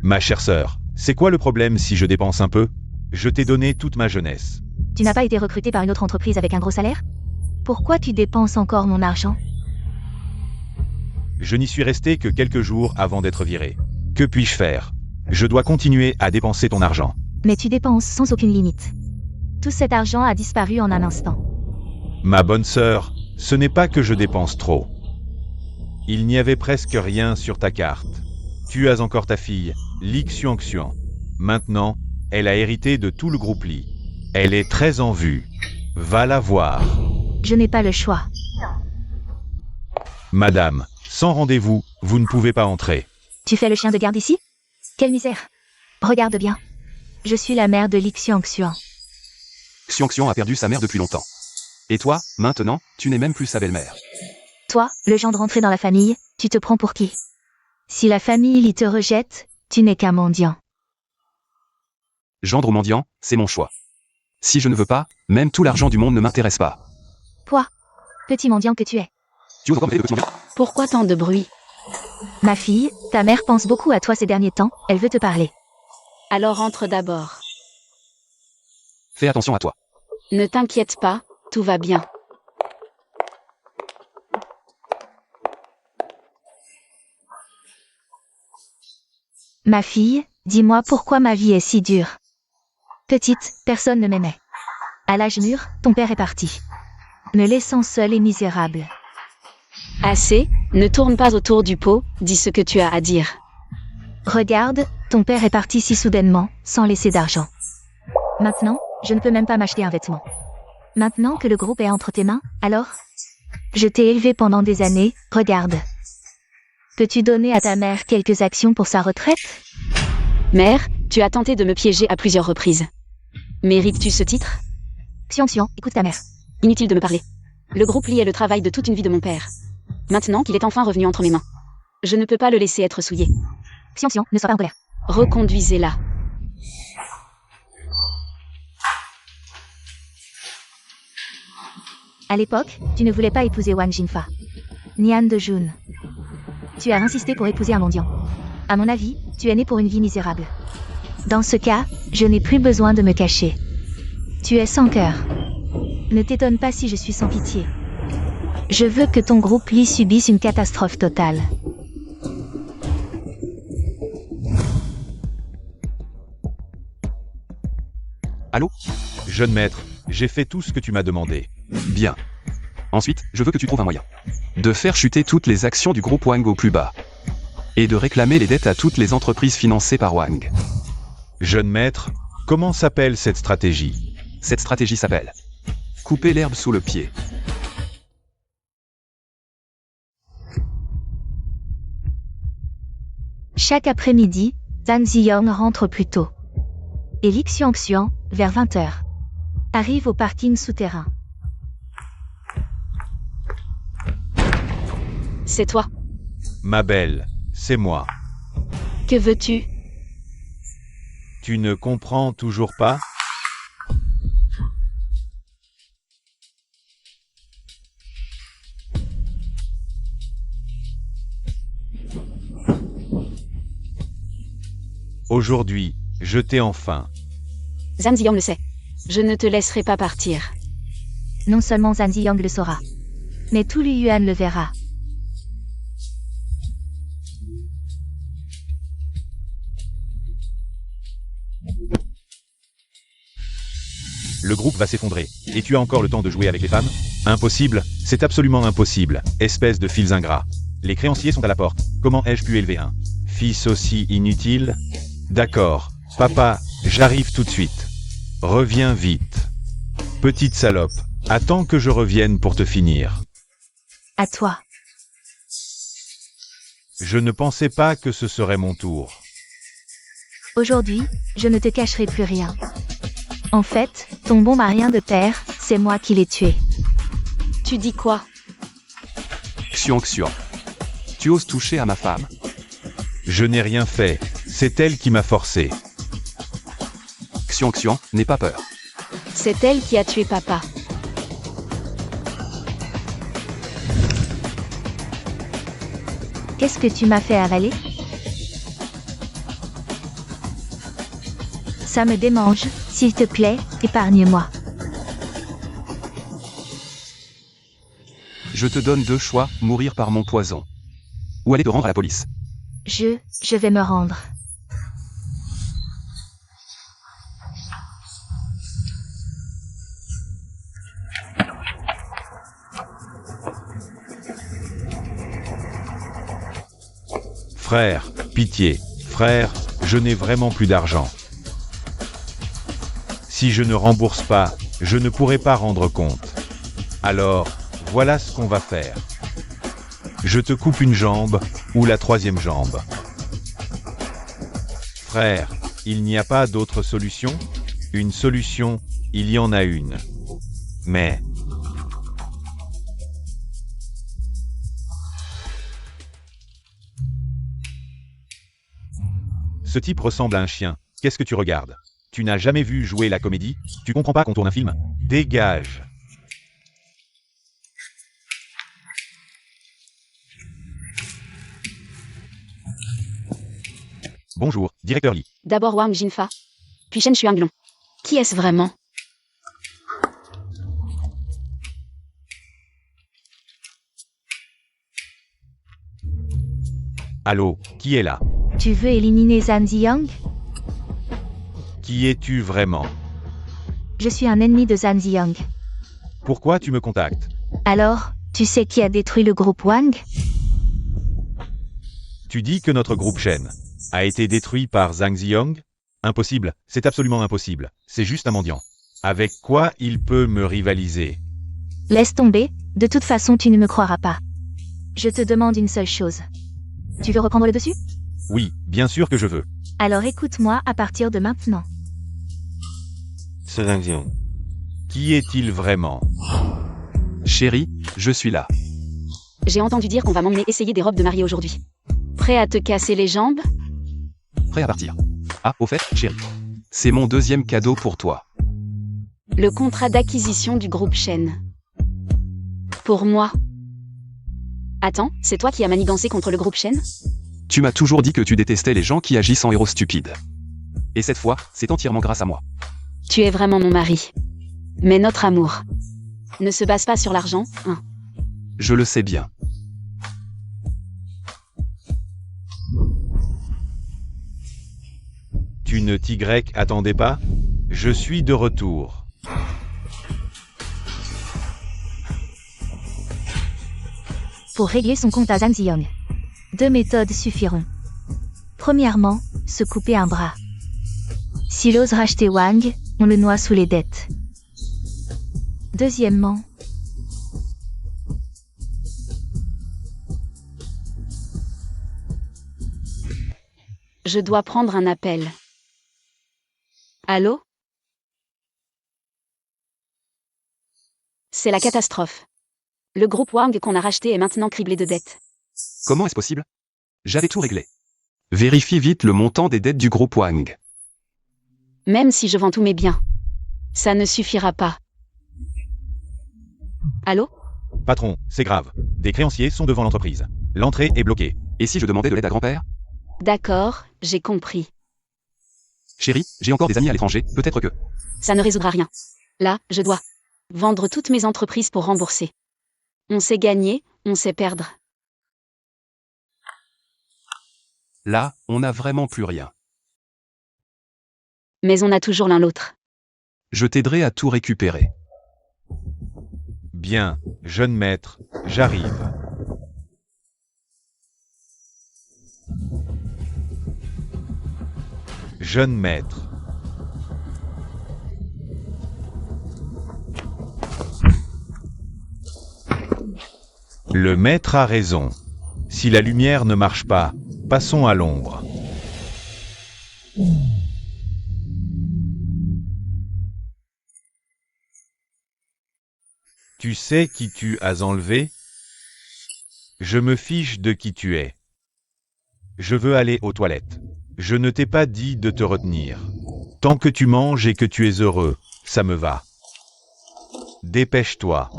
Ma chère sœur, c'est quoi le problème si je dépense un peu? Je t'ai donné toute ma jeunesse. Tu n'as pas été recruté par une autre entreprise avec un gros salaire? Pourquoi tu dépenses encore mon argent? Je n'y suis resté que quelques jours avant d'être viré. Que puis-je faire? Je dois continuer à dépenser ton argent. Mais tu dépenses sans aucune limite. Tout cet argent a disparu en un instant. Ma bonne sœur, ce n'est pas que je dépense trop. Il n'y avait presque rien sur ta carte. Tu as encore ta fille, Li Xiangxian. Maintenant, elle a hérité de tout le groupe Li. Elle est très en vue. Va la voir. Je n'ai pas le choix. Madame, sans rendez-vous, vous ne pouvez pas entrer. Tu fais le chien de garde ici? Quelle misère. Regarde bien. Je suis la mère de Li Xiangxian. Xiangxian a perdu sa mère depuis longtemps. Et toi, maintenant, tu n'es même plus sa belle-mère. Toi, le gendre rentré dans la famille, tu te prends pour qui? Si la famille Li te rejette, tu n'es qu'un mendiant. Gendre ou mendiant, c'est mon choix. Si je ne veux pas, même tout l'argent du monde ne m'intéresse pas. Toi, petit mendiant que tu es. Tu oses encore m'aider, le petit mendiant? Pourquoi tant de bruit? Ma fille, ta mère pense beaucoup à toi ces derniers temps, elle veut te parler. Alors entre d'abord. Fais attention à toi. Ne t'inquiète pas, tout va bien. Ma fille, dis-moi pourquoi ma vie est si dure. Petite, personne ne m'aimait. À l'âge mûr, ton père est parti, me laissant seule et misérable. Assez, ne tourne pas autour du pot, dis ce que tu as à dire. Regarde, ton père est parti si soudainement, sans laisser d'argent. Maintenant, je ne peux même pas m'acheter un vêtement. Maintenant que le groupe est entre tes mains, alors? Je t'ai élevé pendant des années, regarde. Peux-tu donner à ta mère quelques actions pour sa retraite? Mère, tu as tenté de me piéger à plusieurs reprises. Mérites-tu ce titre? Xiang, écoute ta mère. Inutile de me parler. Le groupe liait le travail de toute une vie de mon père. Maintenant qu'il est enfin revenu entre mes mains, je ne peux pas le laisser être souillé. Xiang, ne sois pas en colère. Reconduisez-la. À l'époque, tu ne voulais pas épouser Wang Jinfa, ni Anne de Jun. Tu as insisté pour épouser un mendiant. À mon avis, tu es né pour une vie misérable. Dans ce cas, je n'ai plus besoin de me cacher. Tu es sans cœur. Ne t'étonne pas si je suis sans pitié. Je veux que ton groupe Li subisse une catastrophe totale. Allô? Jeune maître, j'ai fait tout ce que tu m'as demandé. Bien. Ensuite, je veux que tu trouves un moyen de faire chuter toutes les actions du groupe Wang au plus bas. Et de réclamer les dettes à toutes les entreprises financées par Wang. Jeune maître, comment s'appelle cette stratégie? Cette stratégie s'appelle couper l'herbe sous le pied. Chaque après-midi, Zhang Ziyong rentre plus tôt. Et Li Xiangxian, vers 20h, arrive au parking souterrain. C'est toi. Ma belle, c'est moi. Que veux-tu? Tu ne comprends toujours pas? Aujourd'hui, je t'ai enfin. Zhang Ziyang le sait. Je ne te laisserai pas partir. Non seulement Zhang Ziyang le saura, mais tout Li Yuan le verra. Le groupe va s'effondrer. Et tu as encore le temps de jouer avec les femmes? Impossible, c'est absolument impossible, espèce de fils ingrats. Les créanciers sont à la porte. Comment ai-je pu élever un fils aussi inutile? D'accord, papa, j'arrive tout de suite. Reviens vite. Petite salope, attends que je revienne pour te finir. À toi. Je ne pensais pas que ce serait mon tour. Aujourd'hui, je ne te cacherai plus rien. En fait, ton bon marien de père, c'est moi qui l'ai tué. Tu dis quoi? Xiang. Tu oses toucher à ma femme? Je n'ai rien fait, c'est elle qui m'a forcé. Xiang, n'aie pas peur. C'est elle qui a tué papa. Qu'est-ce que tu m'as fait avaler? Ça me démange, s'il te plaît, épargne-moi. Je te donne deux choix, mourir par mon poison. Ou aller te rendre à la police. Je vais me rendre. Frère, pitié, frère, je n'ai vraiment plus d'argent. Si je ne rembourse pas, je ne pourrai pas rendre compte. Alors, voilà ce qu'on va faire. Je te coupe une jambe, ou la troisième jambe. Frère, il n'y a pas d'autre solution? Une solution, il y en a une. Mais... Ce type ressemble à un chien. Qu'est-ce que tu regardes? Tu n'as jamais vu jouer la comédie? Tu comprends pas qu'on tourne un film? Dégage! Bonjour, directeur Li. D'abord Wang Jinfa. Puis Shen Xuanglong. Qui est-ce vraiment? Allô, qui est là? Tu veux éliminer Zhan Ziyang? Qui es-tu vraiment? Je suis un ennemi de Zhan Ziyang. Pourquoi tu me contactes? Alors, tu sais qui a détruit le groupe Wang? Tu dis que notre groupe Shen a été détruit par Zhang Ziyang? Impossible, c'est absolument impossible. C'est juste un mendiant. Avec quoi il peut me rivaliser? Laisse tomber, de toute façon tu ne me croiras pas. Je te demande une seule chose. Tu veux reprendre le dessus? Oui, bien sûr que je veux. Alors écoute-moi à partir de maintenant. C'est Zhang Ziyang. Qui est-il vraiment? Chérie, je suis là. J'ai entendu dire qu'on va m'emmener essayer des robes de mariée aujourd'hui. Prêt à te casser les jambes? Prêt à partir. Ah, au fait, chérie. C'est mon deuxième cadeau pour toi. Le contrat d'acquisition du groupe Shen. Pour moi. Attends, c'est toi qui as manigancé contre le groupe Shen? Tu m'as toujours dit que tu détestais les gens qui agissent en héros stupides. Et cette fois, c'est entièrement grâce à moi. Tu es vraiment mon mari. Mais notre amour ne se base pas sur l'argent, hein. Je le sais bien. Tu ne t'y attendais pas? Je suis de retour. Pour régler son compte à Zhan Ziyang, 2 méthodes suffiront. Premièrement, se couper un bras. S'il ose racheter Wang, on le noie sous les dettes. Deuxièmement, Je dois prendre un appel. Allô? C'est la catastrophe. Le groupe Wang qu'on a racheté est maintenant criblé de dettes. Comment est-ce possible? J'avais tout réglé. Vérifie vite le montant des dettes du groupe Wang. Même si je vends tous mes biens, ça ne suffira pas. Allô? Patron, c'est grave. Des créanciers sont devant l'entreprise. L'entrée est bloquée. Et si je demandais de l'aide à grand-père? D'accord, j'ai compris. Chérie, j'ai encore des amis à l'étranger, peut-être que... Ça ne résoudra rien. Là, je dois vendre toutes mes entreprises pour rembourser. On sait gagner, on sait perdre. Là, on n'a vraiment plus rien. Mais on a toujours l'un l'autre. Je t'aiderai à tout récupérer. Bien, jeune maître, j'arrive. Jeune maître. Le maître a raison. Si la lumière ne marche pas, passons à l'ombre. Tu sais qui tu as enlevé? Je me fiche de qui tu es. Je veux aller aux toilettes. Je ne t'ai pas dit de te retenir. Tant que tu manges et que tu es heureux, ça me va. Dépêche-toi.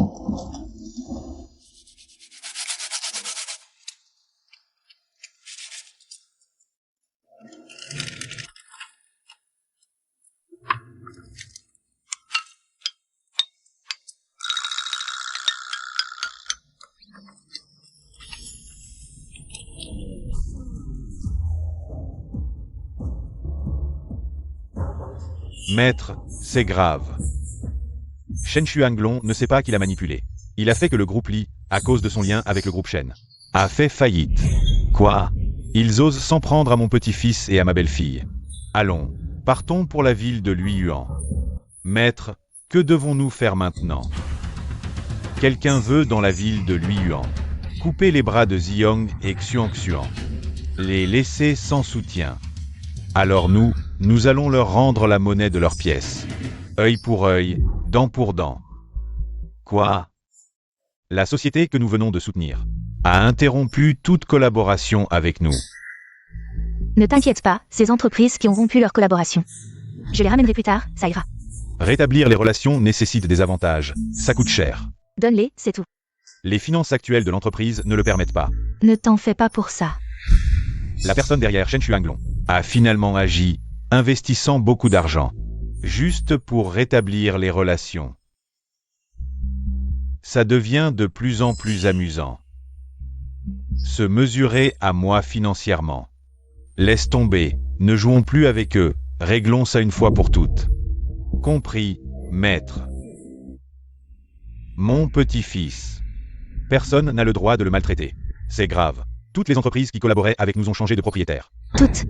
Maître, c'est grave. Shen Xuanglong ne sait pas qu'il a manipulé. Il a fait que le groupe Li, à cause de son lien avec le groupe Shen, a fait faillite. Quoi? Ils osent s'en prendre à mon petit-fils et à ma belle-fille. Allons, partons pour la ville de Luiyuan. Maître, que devons-nous faire maintenant? Quelqu'un veut dans la ville de Luiyuan couper les bras de Ziyang et Xuan, les laisser sans soutien. Alors nous allons leur rendre la monnaie de leurs pièces. Œil pour œil, dent pour dent. Quoi? La société que nous venons de soutenir a interrompu toute collaboration avec nous. ne t'inquiète pas, ces entreprises qui ont rompu leur collaboration. Je les ramènerai plus tard, ça ira. Rétablir les relations nécessite des avantages. Ça coûte cher. Donne-les, c'est tout. Les finances actuelles de l'entreprise ne le permettent pas. Ne t'en fais pas pour ça. La personne derrière Shen Xuanglong a finalement agi, investissant beaucoup d'argent, juste pour rétablir les relations. Ça devient de plus en plus amusant. Se mesurer à moi financièrement. Laisse tomber, ne jouons plus avec eux, réglons ça une fois pour toutes. Compris, maître. Mon petit-fils. Personne n'a le droit de le maltraiter. C'est grave. Toutes les entreprises qui collaboraient avec nous ont changé de propriétaire. Toutes.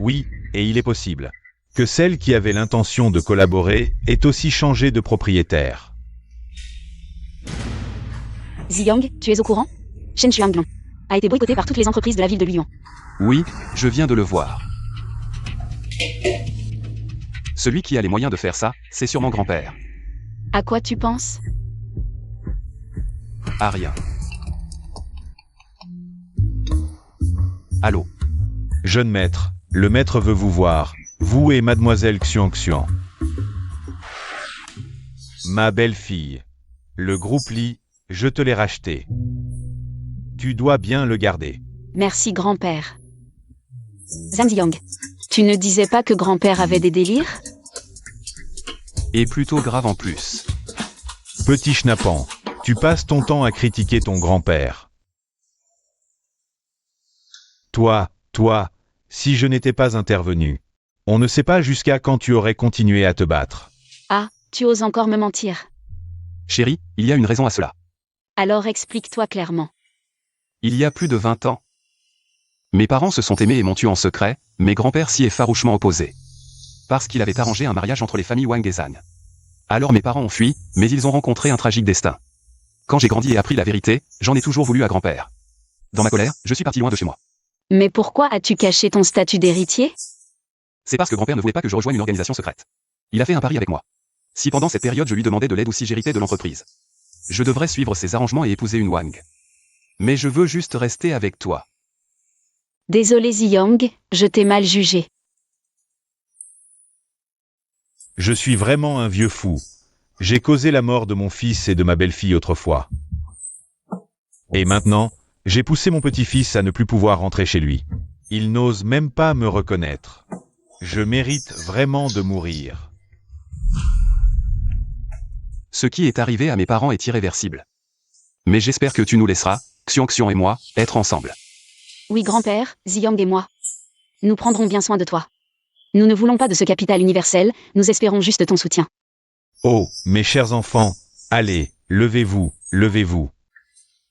Oui, et il est possible que celle qui avait l'intention de collaborer ait aussi changé de propriétaire. Ziyang, tu es au courant? Shen Xuanglong a été boycotté par toutes les entreprises de la ville de Lyon. Oui, je viens de le voir. Celui qui a les moyens de faire ça, c'est sûrement grand-père. À quoi tu penses? À rien. Allô? Jeune maître, le maître veut vous voir, vous et mademoiselle Xiang. Ma belle-fille. Le groupe Li, je te l'ai racheté. Tu dois bien le garder. Merci grand-père. Zhang Ziyang, tu ne disais pas que grand-père avait des délires? Et plutôt grave en plus. Petit schnappant, tu passes ton temps à critiquer ton grand-père. Toi, si je n'étais pas intervenu, on ne sait pas jusqu'à quand tu aurais continué à te battre. Ah, tu oses encore me mentir. Chérie, il y a une raison à cela. Alors explique-toi clairement. Il y a plus de 20 ans. Mes parents se sont aimés et m'ont tué en secret, mais grand-père s'y est farouchement opposé. Parce qu'il avait arrangé un mariage entre les familles Wang et Zhang. Alors mes parents ont fui, mais ils ont rencontré un tragique destin. Quand j'ai grandi et appris la vérité, j'en ai toujours voulu à grand-père. Dans ma colère, je suis parti loin de chez moi. Mais pourquoi as-tu caché ton statut d'héritier? C'est parce que grand-père ne voulait pas que je rejoigne une organisation secrète. Il a fait un pari avec moi. Si pendant cette période je lui demandais de l'aide ou si j'héritais de l'entreprise, je devrais suivre ses arrangements et épouser une Wang. Mais je veux juste rester avec toi. Désolé Ziyang, je t'ai mal jugé. Je suis vraiment un vieux fou. J'ai causé la mort de mon fils et de ma belle-fille autrefois. Et maintenant, j'ai poussé mon petit-fils à ne plus pouvoir rentrer chez lui. Il n'ose même pas me reconnaître. Je mérite vraiment de mourir. Ce qui est arrivé à mes parents est irréversible. Mais j'espère que tu nous laisseras, Xiang et moi, être ensemble. Oui grand-père, Ziyang et moi. Nous prendrons bien soin de toi. Nous ne voulons pas de ce capital universel, nous espérons juste ton soutien. Oh, mes chers enfants, allez, levez-vous, levez-vous.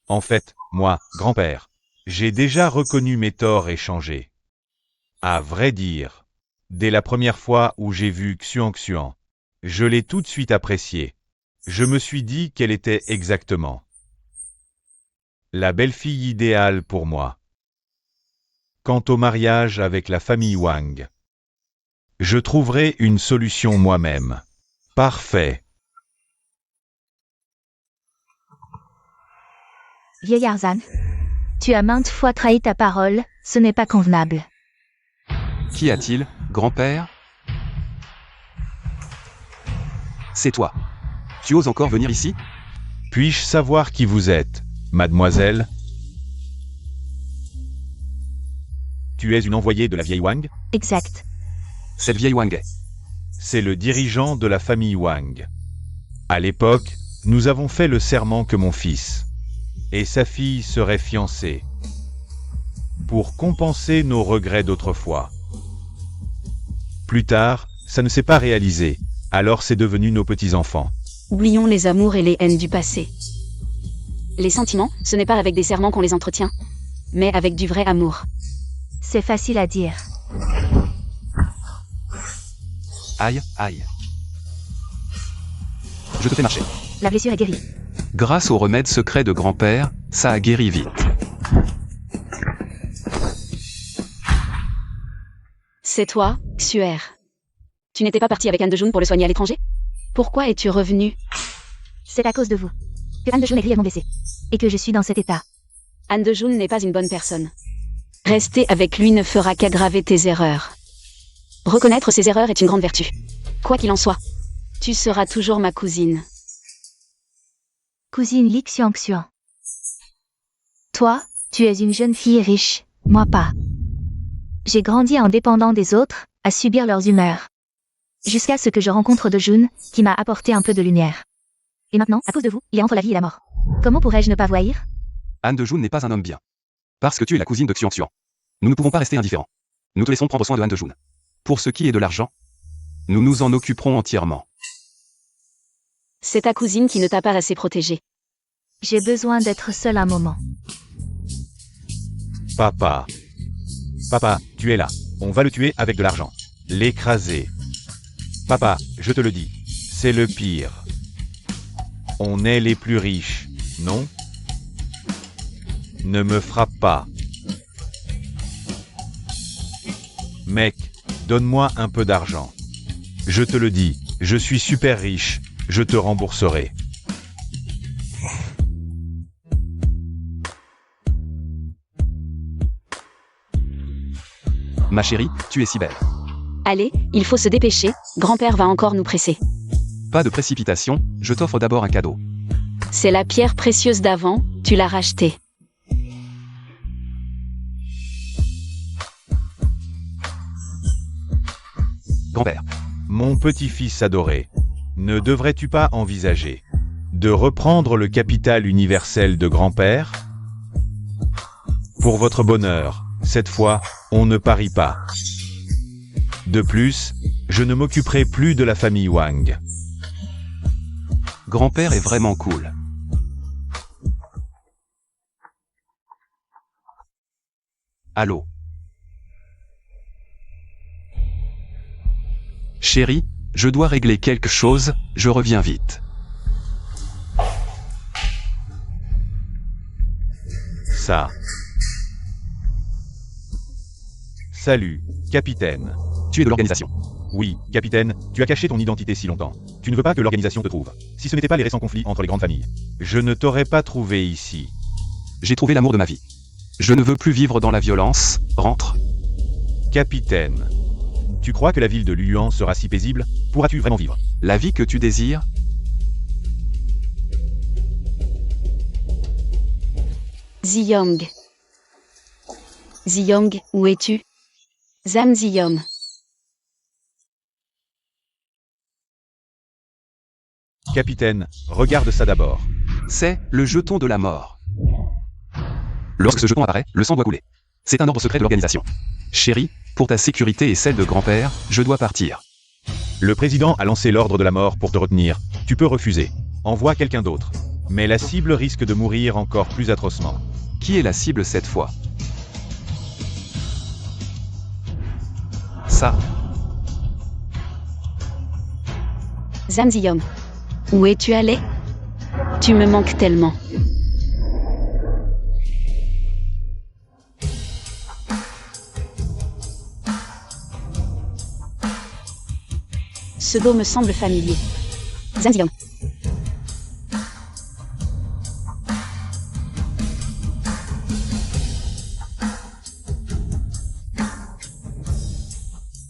En fait, moi, grand-père, j'ai déjà reconnu mes torts et changé. À vrai dire, dès la première fois où j'ai vu Xiang, je l'ai tout de suite appréciée. Je me suis dit qu'elle était exactement la belle-fille idéale pour moi. Quant au mariage avec la famille Wang, je trouverai une solution moi-même. Parfait. Vieillard Zhan. Tu as maintes fois trahi ta parole, ce n'est pas convenable. Qu'y a-t-il, grand-père? C'est toi. Tu oses encore venir ici? Puis-je savoir qui vous êtes, mademoiselle? Tu es une envoyée de la vieille Wang? Exact. Cette vieille Wang est. C'est le dirigeant de la famille Wang. À l'époque, nous avons fait le serment que mon fils et sa fille seraient fiancés pour compenser nos regrets d'autrefois. Plus tard, ça ne s'est pas réalisé, alors c'est devenu nos petits-enfants. Oublions les amours et les haines du passé. Les sentiments, ce n'est pas avec des serments qu'on les entretient, mais avec du vrai amour. C'est facile à dire. Aïe, aïe. Je te fais marcher. La blessure est guérie. Grâce au remède secret de grand-père, ça a guéri vite. C'est toi, Xuer. Tu n'étais pas parti avec Anne de June pour le soigner à l'étranger? Pourquoi es-tu revenu? C'est à cause de vous que Anne de June est grièvement blessée. Et que je suis dans cet état. Anne de June n'est pas une bonne personne. Rester avec lui ne fera qu'aggraver tes erreurs. Reconnaître ses erreurs est une grande vertu. Quoi qu'il en soit, tu seras toujours ma cousine. Cousine Li Xiang. Toi, tu es une jeune fille riche, moi pas. J'ai grandi en dépendant des autres, à subir leurs humeurs. Jusqu'à ce que je rencontre Dojun, qui m'a apporté un peu de lumière. Et maintenant, à cause de vous, il est entre la vie et la mort. Comment pourrais-je ne pas voir? Han De-joon n'est pas un homme bien. Parce que tu es la cousine de Xiang. Nous ne pouvons pas rester indifférents. Nous te laissons prendre soin de Han De-joon. Pour ce qui est de l'argent, nous nous en occuperons entièrement. C'est ta cousine qui ne t'a pas assez protégé. J'ai besoin d'être seule un moment. Papa. Papa, tu es là. On va le tuer avec de l'argent. L'écraser. Papa, je te le dis, c'est le pire. On est les plus riches, non? Ne me frappe pas. Mec, donne-moi un peu d'argent. Je te le dis, je suis super riche, je te rembourserai. Ma chérie, tu es si belle. Allez, il faut se dépêcher, grand-père va encore nous presser. Pas de précipitation, je t'offre d'abord un cadeau. C'est la pierre précieuse d'avant, tu l'as rachetée. Grand-père, Mon petit-fils adoré, ne devrais-tu pas envisager de reprendre le capital universel de grand-père? Pour votre bonheur, cette fois, on ne parie pas. De plus, je ne m'occuperai plus de la famille Wang. grand-père est vraiment cool. Allô? Chérie, je dois régler quelque chose, je reviens vite. Ça. Salut, capitaine. Tu es de l'organisation. Oui, capitaine, tu as caché ton identité si longtemps. Tu ne veux pas que l'organisation te trouve. Si ce n'était pas les récents conflits entre les grandes familles. Je ne t'aurais pas trouvé ici. J'ai trouvé l'amour de ma vie. Je ne veux plus vivre dans la violence, rentre. Capitaine. Tu crois que la ville de Luan sera si paisible? Pourras-tu vraiment vivre? La vie que tu désires, Ziyong. Ziyong, où es-tu? Zam Ziyom. Capitaine, regarde ça d'abord. c'est le jeton de la mort. Lorsque ce jeton apparaît, le sang doit couler. C'est un ordre secret de l'organisation. Chérie, pour ta sécurité et celle de grand-père, je dois partir. Le président a lancé l'ordre de la mort pour te retenir. Tu peux refuser. Envoie quelqu'un d'autre. Mais la cible risque de mourir encore plus atrocement. Qui est la cible cette fois? Ça, Zam Ziyom. Où es-tu allé? Tu me manques tellement. Ce dos me semble familier. Zam Ziyom.